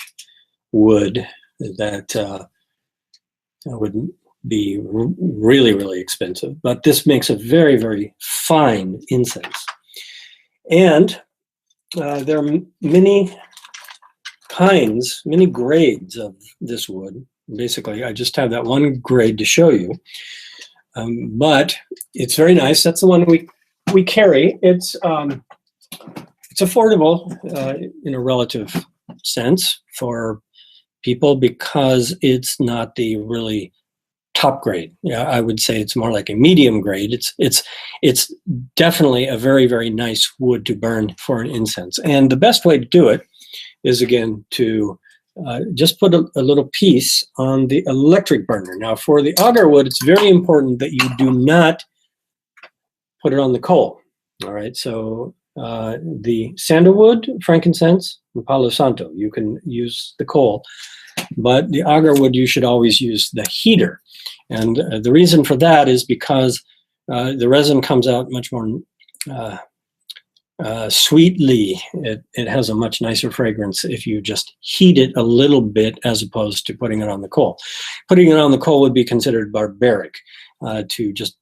wood that would be really, really expensive, but this makes a very, very fine incense. And there are many kinds, many grades of this wood. Basically, I just have that one grade to show you, but it's very nice. That's the one we carry. It's affordable in a relative sense for people because it's not the really top grade. Yeah, I would say it's more like a medium grade. It's definitely a very, very nice wood to burn for an incense. And the best way to do it is, again, to just put a little piece on the electric burner. Now, for the agarwood, it's very important that you do not put it on the coal. All right, so the sandalwood, frankincense, and Palo Santo, you can use the coal, but the agarwood, you should always use the heater. And the reason for that is because the resin comes out much more sweetly. It has a much nicer fragrance if you just heat it a little bit as opposed to putting it on the coal. Putting it on the coal would be considered barbaric, to just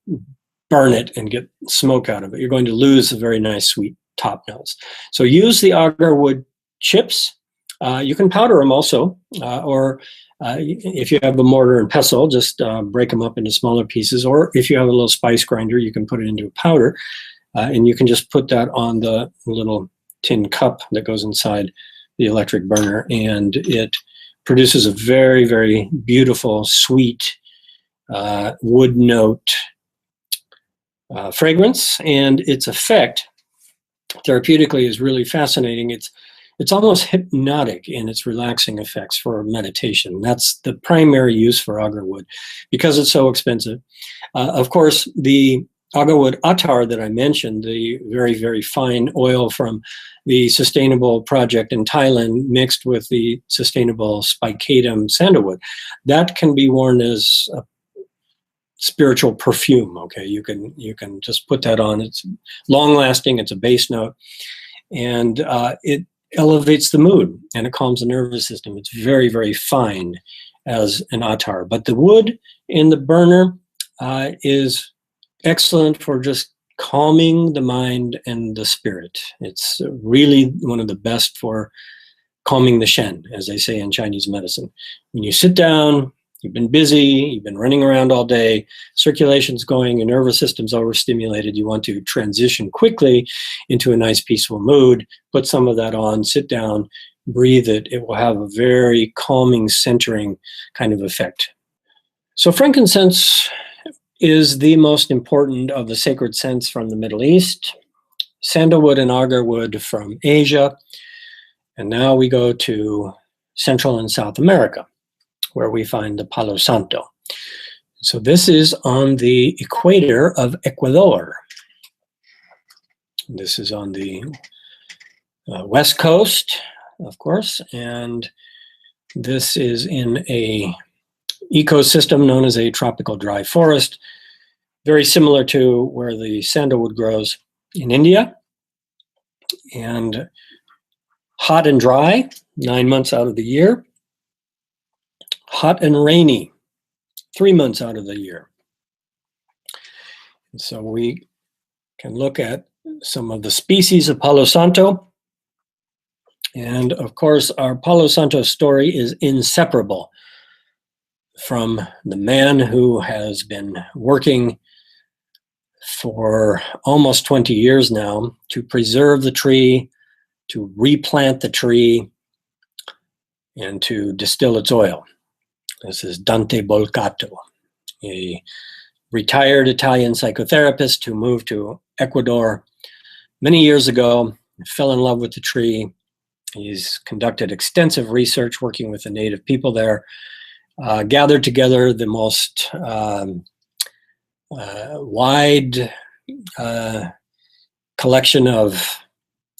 burn it and get smoke out of it. You're going to lose a very nice sweet top notes. So use the agarwood chips. You can powder them also, or if you have a mortar and pestle, just break them up into smaller pieces. Or if you have a little spice grinder, you can put it into a powder, and you can just put that on the little tin cup that goes inside the electric burner, and it produces a very, very beautiful, sweet wood note fragrance, and its effect therapeutically is really fascinating. It's almost hypnotic in its relaxing effects for meditation. That's the primary use for agarwood because it's so expensive. Of course, the agarwood attar that I mentioned, the very, very fine oil from the sustainable project in Thailand mixed with the sustainable spicatum sandalwood, that can be worn as a spiritual perfume. Okay, you can just put that on. It's long lasting. It's a base note, and it elevates the mood and it calms the nervous system. It's very, very fine as an attar. But the wood in the burner is excellent for just calming the mind and the spirit. It's really one of the best for calming the shen, as they say in Chinese medicine. When you sit down, you've been busy, you've been running around all day, circulation's going, your nervous system's overstimulated, you want to transition quickly into a nice peaceful mood, put some of that on, sit down, breathe it. It will have a very calming, centering kind of effect. So frankincense is the most important of the sacred scents from the Middle East, sandalwood and agarwood from Asia, and now we go to Central and South America, where we find the Palo Santo. So this is on the equator of Ecuador. This is on the west coast, of course, and this is in a ecosystem known as a tropical dry forest, very similar to where the sandalwood grows in India, and hot and dry 9 months out of the year. Hot and rainy 3 months out of the year. And so we can look at some of the species of Palo Santo. And of course, our Palo Santo story is inseparable from the man who has been working for almost 20 years now to preserve the tree, to replant the tree, and to distill its oil. This is Dante Bolcato, a retired Italian psychotherapist who moved to Ecuador many years ago, fell in love with the tree. He's conducted extensive research working with the native people there, gathered together the most wide collection of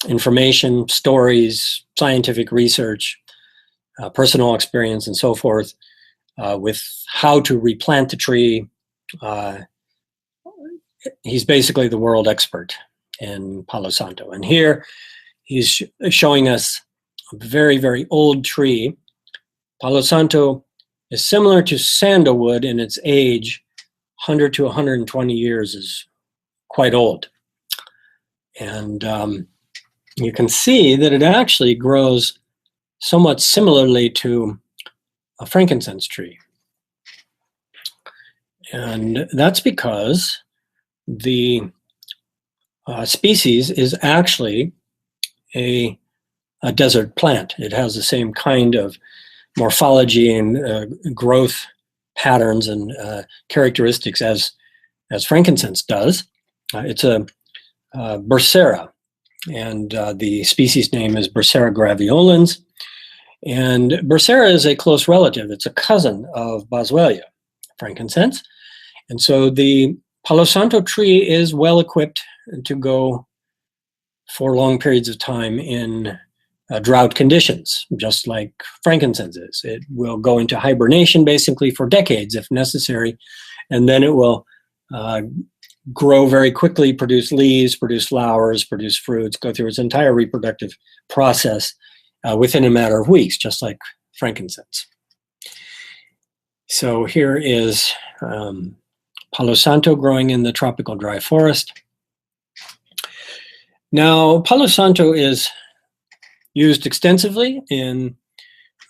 information, stories, scientific research, personal experience, and so forth, with how to replant the tree. He's basically the world expert in Palo Santo. And here he's showing us a very, very old tree. Palo Santo is similar to sandalwood in its age. 100 to 120 years is quite old. And you can see that it actually grows somewhat similarly to a frankincense tree. And that's because the species is actually a desert plant. It has the same kind of morphology and growth patterns and characteristics as frankincense does. It's a Bursera, and the species name is Bursera graveolens. And Bursera is a close relative. It's a cousin of Boswellia, frankincense. And so the Palo Santo tree is well equipped to go for long periods of time in drought conditions, just like frankincense is. It will go into hibernation basically for decades if necessary, and then it will grow very quickly, produce leaves, produce flowers, produce fruits, go through its entire reproductive process within a matter of weeks, just like frankincense. So here is Palo Santo growing in the tropical dry forest. Now, Palo Santo is used extensively in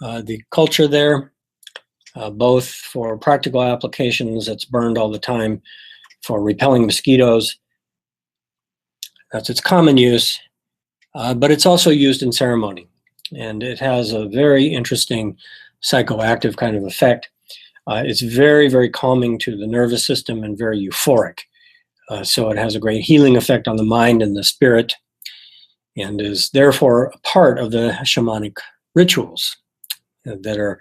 the culture there, both for practical applications. It's burned all the time for repelling mosquitoes. That's its common use, but it's also used in ceremony. And it has a very interesting psychoactive kind of effect. It's very, very calming to the nervous system and very euphoric. So it has a great healing effect on the mind and the spirit, and is therefore a part of the shamanic rituals that are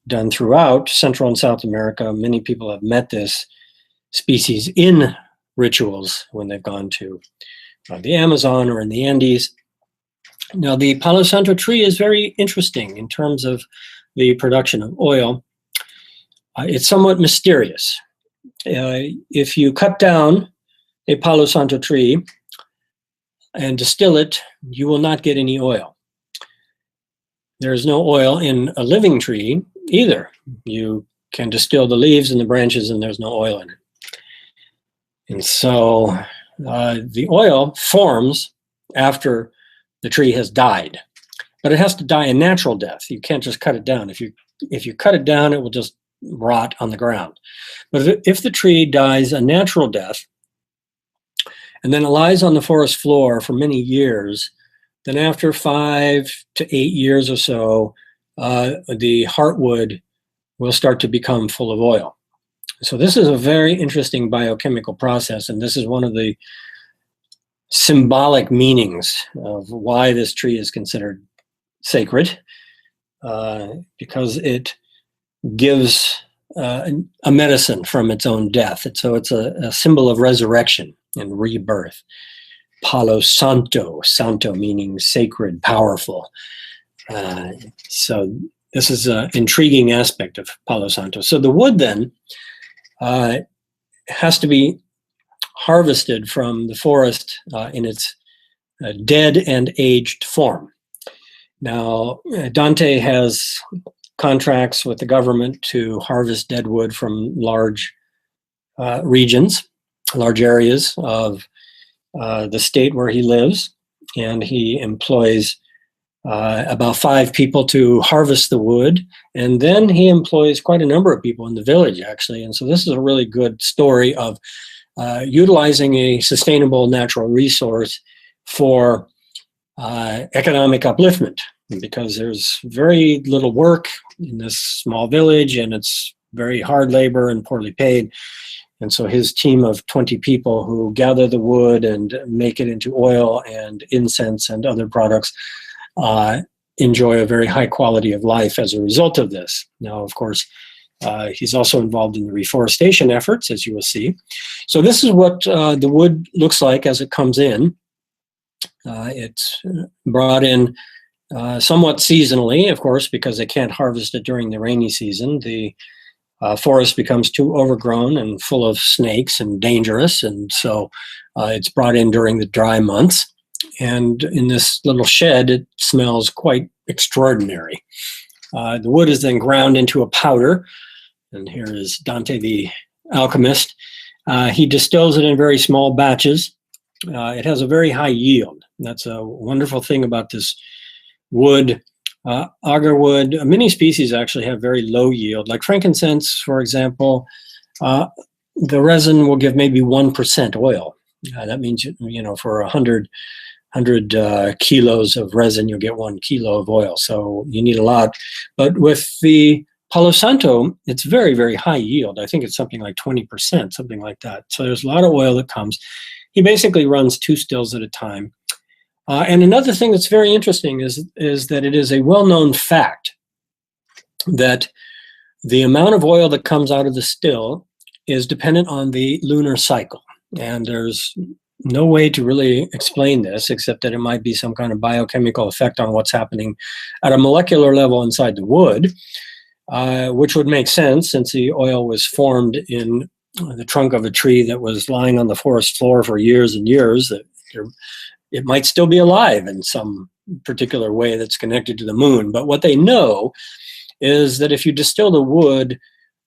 done throughout Central and South America. Many people have met this species in rituals when they've gone to the Amazon or in the Andes. Now, the Palo Santo tree is very interesting in terms of the production of oil. It's somewhat mysterious. If you cut down a Palo Santo tree and distill it, you will not get any oil. There's no oil in a living tree either. You can distill the leaves and the branches and there's no oil in it. And so the oil forms after the tree has died, but it has to die a natural death. You can't just cut it down. If you cut it down, it will just rot on the ground. But if the tree dies a natural death, and then it lies on the forest floor for many years, then after 5 to 8 years or so, the heartwood will start to become full of oil. So this is a very interesting biochemical process, and this is one of the symbolic meanings of why this tree is considered sacred, because it gives a medicine from its own death. And so it's a symbol of resurrection and rebirth. Palo Santo, Santo meaning sacred, powerful. So this is an intriguing aspect of Palo Santo. So the wood then has to be harvested from the forest in its dead and aged form. Now, Dante has contracts with the government to harvest dead wood from large regions, large areas of the state where he lives, and he employs about 5 people to harvest the wood, and then he employs quite a number of people in the village, actually. And so this is a really good story of utilizing a sustainable natural resource for economic upliftment, because there's very little work in this small village, and it's very hard labor and poorly paid. And so his team of 20 people who gather the wood and make it into oil and incense and other products enjoy a very high quality of life as a result of this. Now, of course, he's also involved in the reforestation efforts, as you will see. So this is what the wood looks like as it comes in. It's brought in somewhat seasonally, of course, because they can't harvest it during the rainy season. The forest becomes too overgrown and full of snakes and dangerous, and so it's brought in during the dry months. And in this little shed, it smells quite extraordinary. The wood is then ground into a powder, and here is Dante the alchemist. He distills it in very small batches. It has a very high yield. That's a wonderful thing about this wood. Agarwood, many species actually have very low yield. Like frankincense, for example, the resin will give maybe 1% oil. That means, for 100 kilos of resin, you'll get 1 kilo of oil. So you need a lot. But with the Palo Santo, it's very, very high yield. I think it's something like 20%, something like that. So there's a lot of oil that comes. He basically runs 2 stills at a time. And another thing that's very interesting is that it is a well-known fact that the amount of oil that comes out of the still is dependent on the lunar cycle. And there's no way to really explain this except that it might be some kind of biochemical effect on what's happening at a molecular level inside the wood, which would make sense since the oil was formed in the trunk of a tree that was lying on the forest floor for years and years, that it might still be alive in some particular way that's connected to the moon. But what they know is that if you distill the wood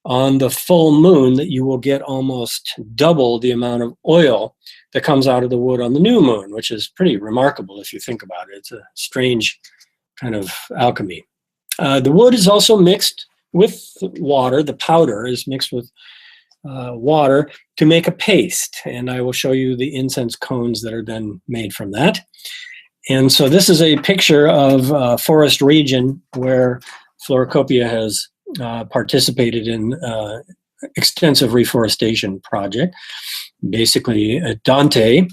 on the full moon, that you will get almost double the amount of oil that comes out of the wood on the new moon, which is pretty remarkable if you think about it. It's a strange kind of alchemy. The wood is also mixed with water. The powder is mixed with water to make a paste. And I will show you the incense cones that are then made from that. And so this is a picture of a forest region where Floracopeia has participated in extensive reforestation project. Basically, Dante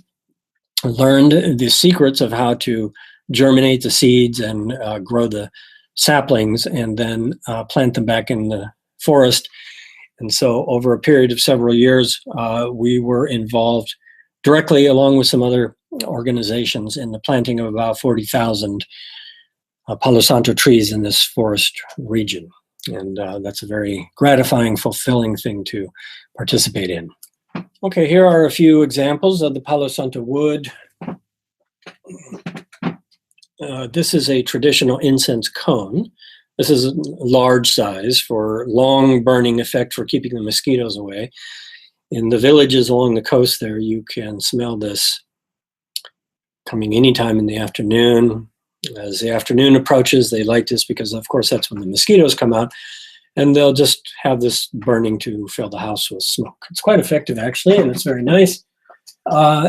learned the secrets of how to germinate the seeds and grow the saplings and then plant them back in the forest. And so over a period of several years, we were involved directly, along with some other organizations, in the planting of about 40,000 Palo Santo trees in this forest region. And that's a very gratifying, fulfilling thing to participate in. Okay, here are a few examples of the Palo Santo wood. This is a traditional incense cone. This is a large size for long burning effect for keeping the mosquitoes away. In the villages along the coast there, you can smell this coming anytime in the afternoon. As the afternoon approaches, they light this because, of course, that's when the mosquitoes come out, and they'll just have this burning to fill the house with smoke. It's quite effective, actually, and it's very nice.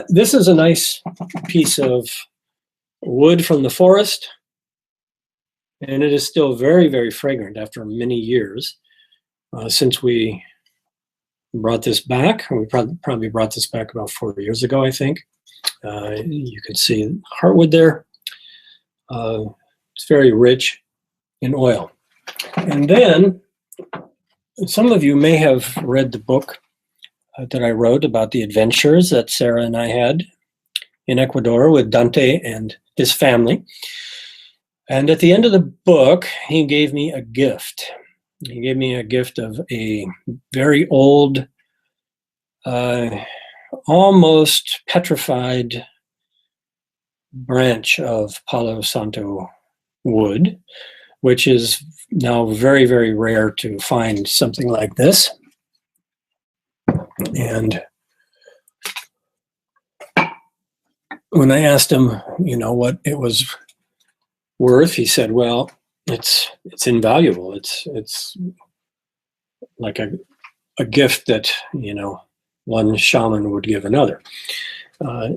This is a nice piece of wood from the forest, and it is still very, very fragrant after many years since we brought this back. We probably brought this back about 4 years ago, I think. You can see heartwood there. It's very rich in oil. And then some of you may have read the book that I wrote about the adventures that Sarah and I had in Ecuador with Dante and his family. And at the end of the book, he gave me a gift. He gave me a gift of a very old, almost petrified branch of Palo Santo wood, which is now very, very rare to find something like this. And when I asked him, what it was worth, he said, well, it's invaluable. It's like a gift that, one shaman would give another.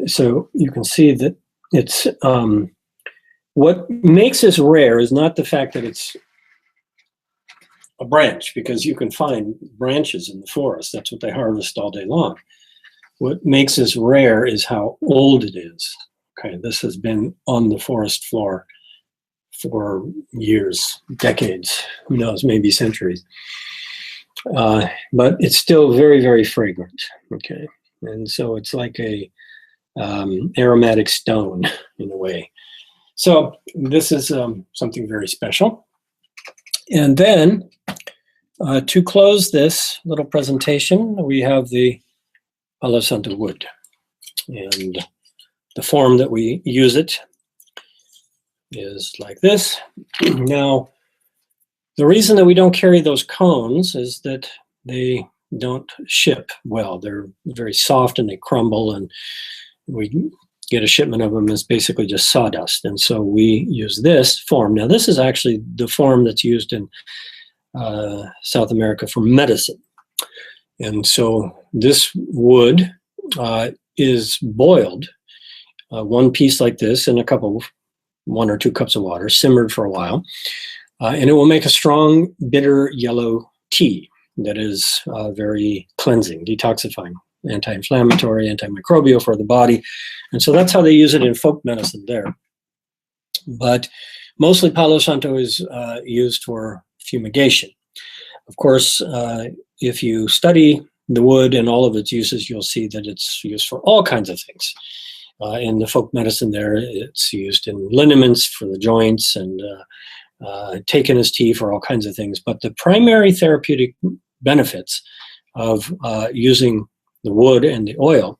So you can see that it's what makes this rare is not the fact that it's a branch, because you can find branches in the forest. That's what they harvest all day long. What makes this rare is how old it is. Okay, this has been on the forest floor for years, decades, who knows, maybe centuries. But it's still very, very fragrant. Okay, and so it's like a aromatic stone in a way. So this is something very special. And then to close this little presentation, we have the Palo Santo wood. And the form that we use it is like this. Now, the reason that we don't carry those cones is that they don't ship well. They're very soft and they crumble, and we get a shipment of them as basically just sawdust. And so we use this form. Now, this is actually the form that's used in South America for medicine. And so this wood is boiled, one piece like this in 1 or 2 cups of water, simmered for a while. And it will make a strong, bitter yellow tea that is very cleansing, detoxifying, anti-inflammatory, antimicrobial for the body. And so that's how they use it in folk medicine there. But mostly Palo Santo is used for fumigation. Of course, if you study the wood and all of its uses, you'll see that it's used for all kinds of things. In the folk medicine there, it's used in liniments for the joints and taken as tea for all kinds of things. But the primary therapeutic benefits of using the wood and the oil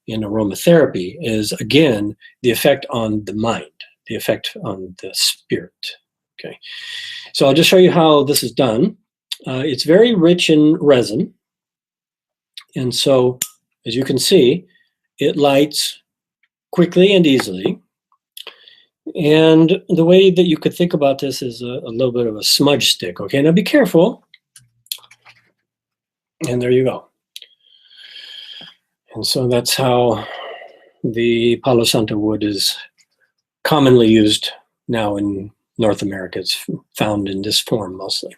in aromatherapy is, again, the effect on the mind, the effect on the spirit. Okay, so I'll just show you how this is done. It's very rich in resin, and so as you can see, it lights quickly and easily. And the way that you could think about this is a little bit of a smudge stick. Okay, now be careful. And there you go. And so that's how the Palo Santo wood is commonly used now in North America. It's found in this form mostly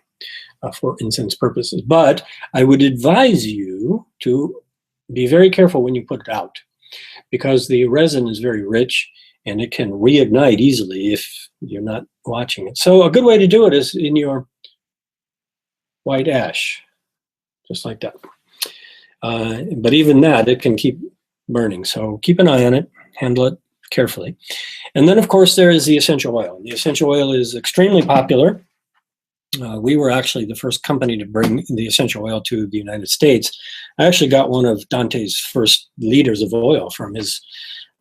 for incense purposes. But I would advise you to be very careful when you put it out, because the resin is very rich and it can reignite easily if you're not watching it. So a good way to do it is in your white ash, just like that. But even that, it can keep burning. So keep an eye on it, handle it carefully. And then, of course, there is the essential oil. The essential oil is extremely popular. We were actually the first company to bring the essential oil to the United States. I actually got one of Dante's first liters of oil from his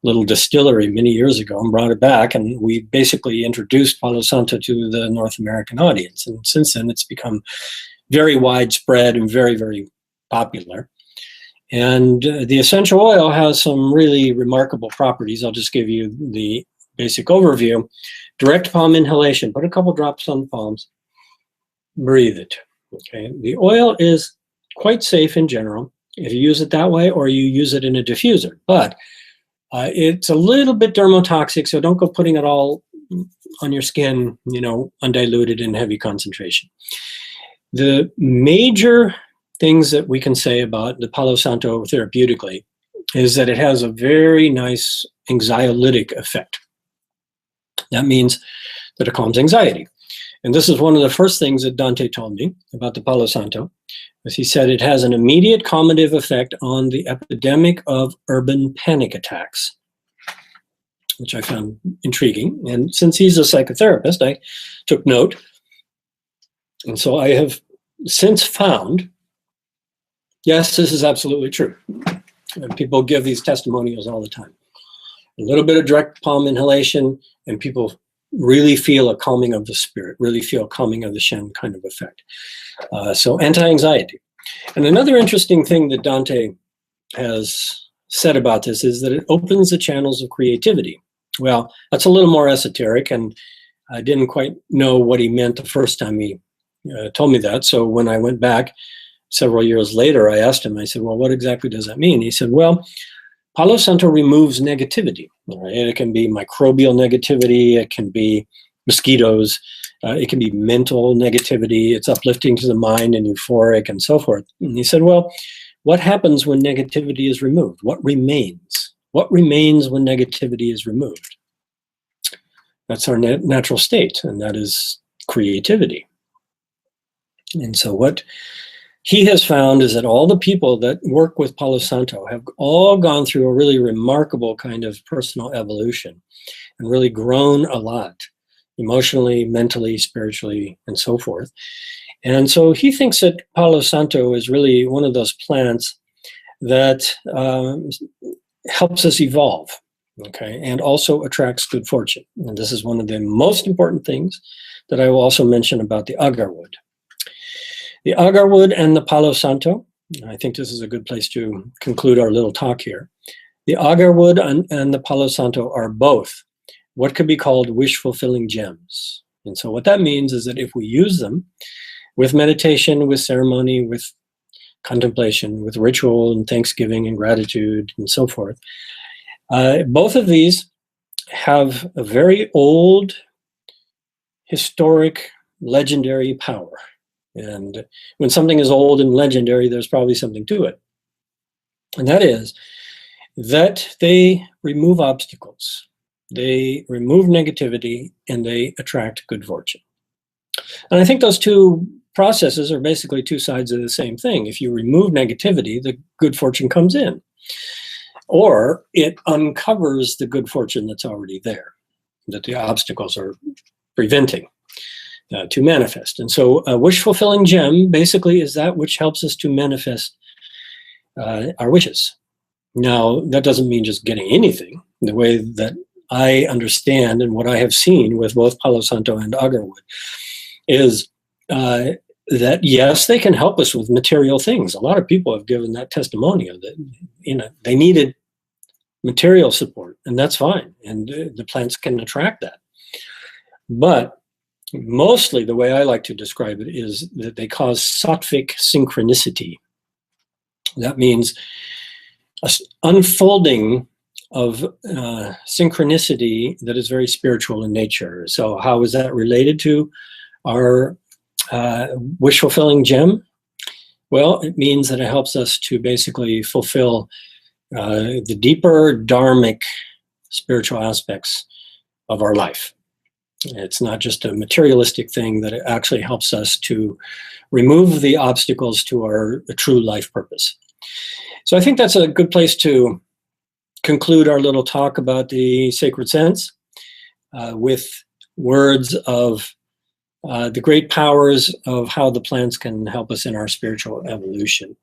little distillery many years ago and brought it back, and we basically introduced Palo Santo to the North American audience. And since then, it's become very widespread and very, very popular. And the essential oil has some really remarkable properties. I'll just give you the basic overview. Direct palm inhalation. Put a couple drops on the palms. Breathe it. Okay. The oil is quite safe in general if you use it that way, or you use it in a diffuser. But it's a little bit dermotoxic, so don't go putting it all on your skin, undiluted in heavy concentration. The major things that we can say about the Palo Santo therapeutically is that it has a very nice anxiolytic effect. That means that it calms anxiety. And this is one of the first things that Dante told me about the Palo Santo, as he said it has an immediate calmative effect on the epidemic of urban panic attacks, which I found intriguing. And since he's a psychotherapist, I took note. And so I have since found, yes, this is absolutely true. And people give these testimonials all the time. A little bit of direct palm inhalation, and people really feel a calming of the spirit, really feel a calming of the Shen kind of effect. So anti-anxiety. And another interesting thing that Dante has said about this is that it opens the channels of creativity. Well, that's a little more esoteric, and I didn't quite know what he meant the first time he told me that. So when I went back several years later, I asked him, I said, well, what exactly does that mean? He said, well, Palo Santo removes negativity. Right? It can be microbial negativity, it can be mosquitoes, it can be mental negativity, it's uplifting to the mind and euphoric and so forth. And he said, well, what happens when negativity is removed? What remains? What remains when negativity is removed? That's our natural state, and that is creativity. And so what he has found is that all the people that work with Palo Santo have all gone through a really remarkable kind of personal evolution and really grown a lot, emotionally, mentally, spiritually, and so forth. And so he thinks that Palo Santo is really one of those plants that helps us evolve, okay, and also attracts good fortune. And this is one of the most important things that I will also mention about the Agarwood. The Agarwood and the Palo Santo, I think this is a good place to conclude our little talk here. The Agarwood and the Palo Santo are both what could be called wish-fulfilling gems. And so what that means is that if we use them with meditation, with ceremony, with contemplation, with ritual and thanksgiving and gratitude and so forth, both of these have a very old, historic legendary power. And when something is old and legendary, there's probably something to it. And that is that they remove obstacles, they remove negativity, and they attract good fortune. And I think those two processes are basically two sides of the same thing. If you remove negativity, the good fortune comes in, or it uncovers the good fortune that's already there, that the obstacles are preventing to manifest. And so a wish-fulfilling gem basically is that which helps us to manifest our wishes. Now, that doesn't mean just getting anything. The way that I understand and what I have seen with both Palo Santo and Agarwood is that, yes, they can help us with material things. A lot of people have given that testimonial that, they needed material support, and that's fine. And the plants can attract that. But mostly the way I like to describe it is that they cause sattvic synchronicity. That means an unfolding of synchronicity that is very spiritual in nature. So how is that related to our wish-fulfilling gem? Well, it means that it helps us to basically fulfill the deeper dharmic spiritual aspects of our life. It's not just a materialistic thing, that it actually helps us to remove the obstacles to our true life purpose. So I think that's a good place to conclude our little talk about the sacred scents with words of the great powers of how the plants can help us in our spiritual evolution.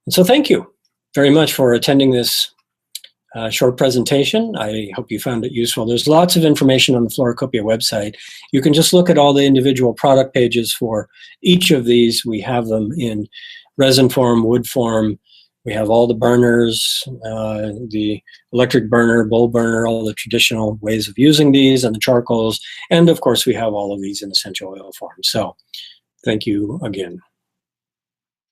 And so thank you very much for attending this short presentation. I hope you found it useful. There's lots of information on the Floracopeia website. You can just look at all the individual product pages for each of these. We have them in resin form, wood form. We have all the burners, the electric burner, bowl burner, all the traditional ways of using these, and the charcoals. And of course, we have all of these in essential oil form. So thank you again.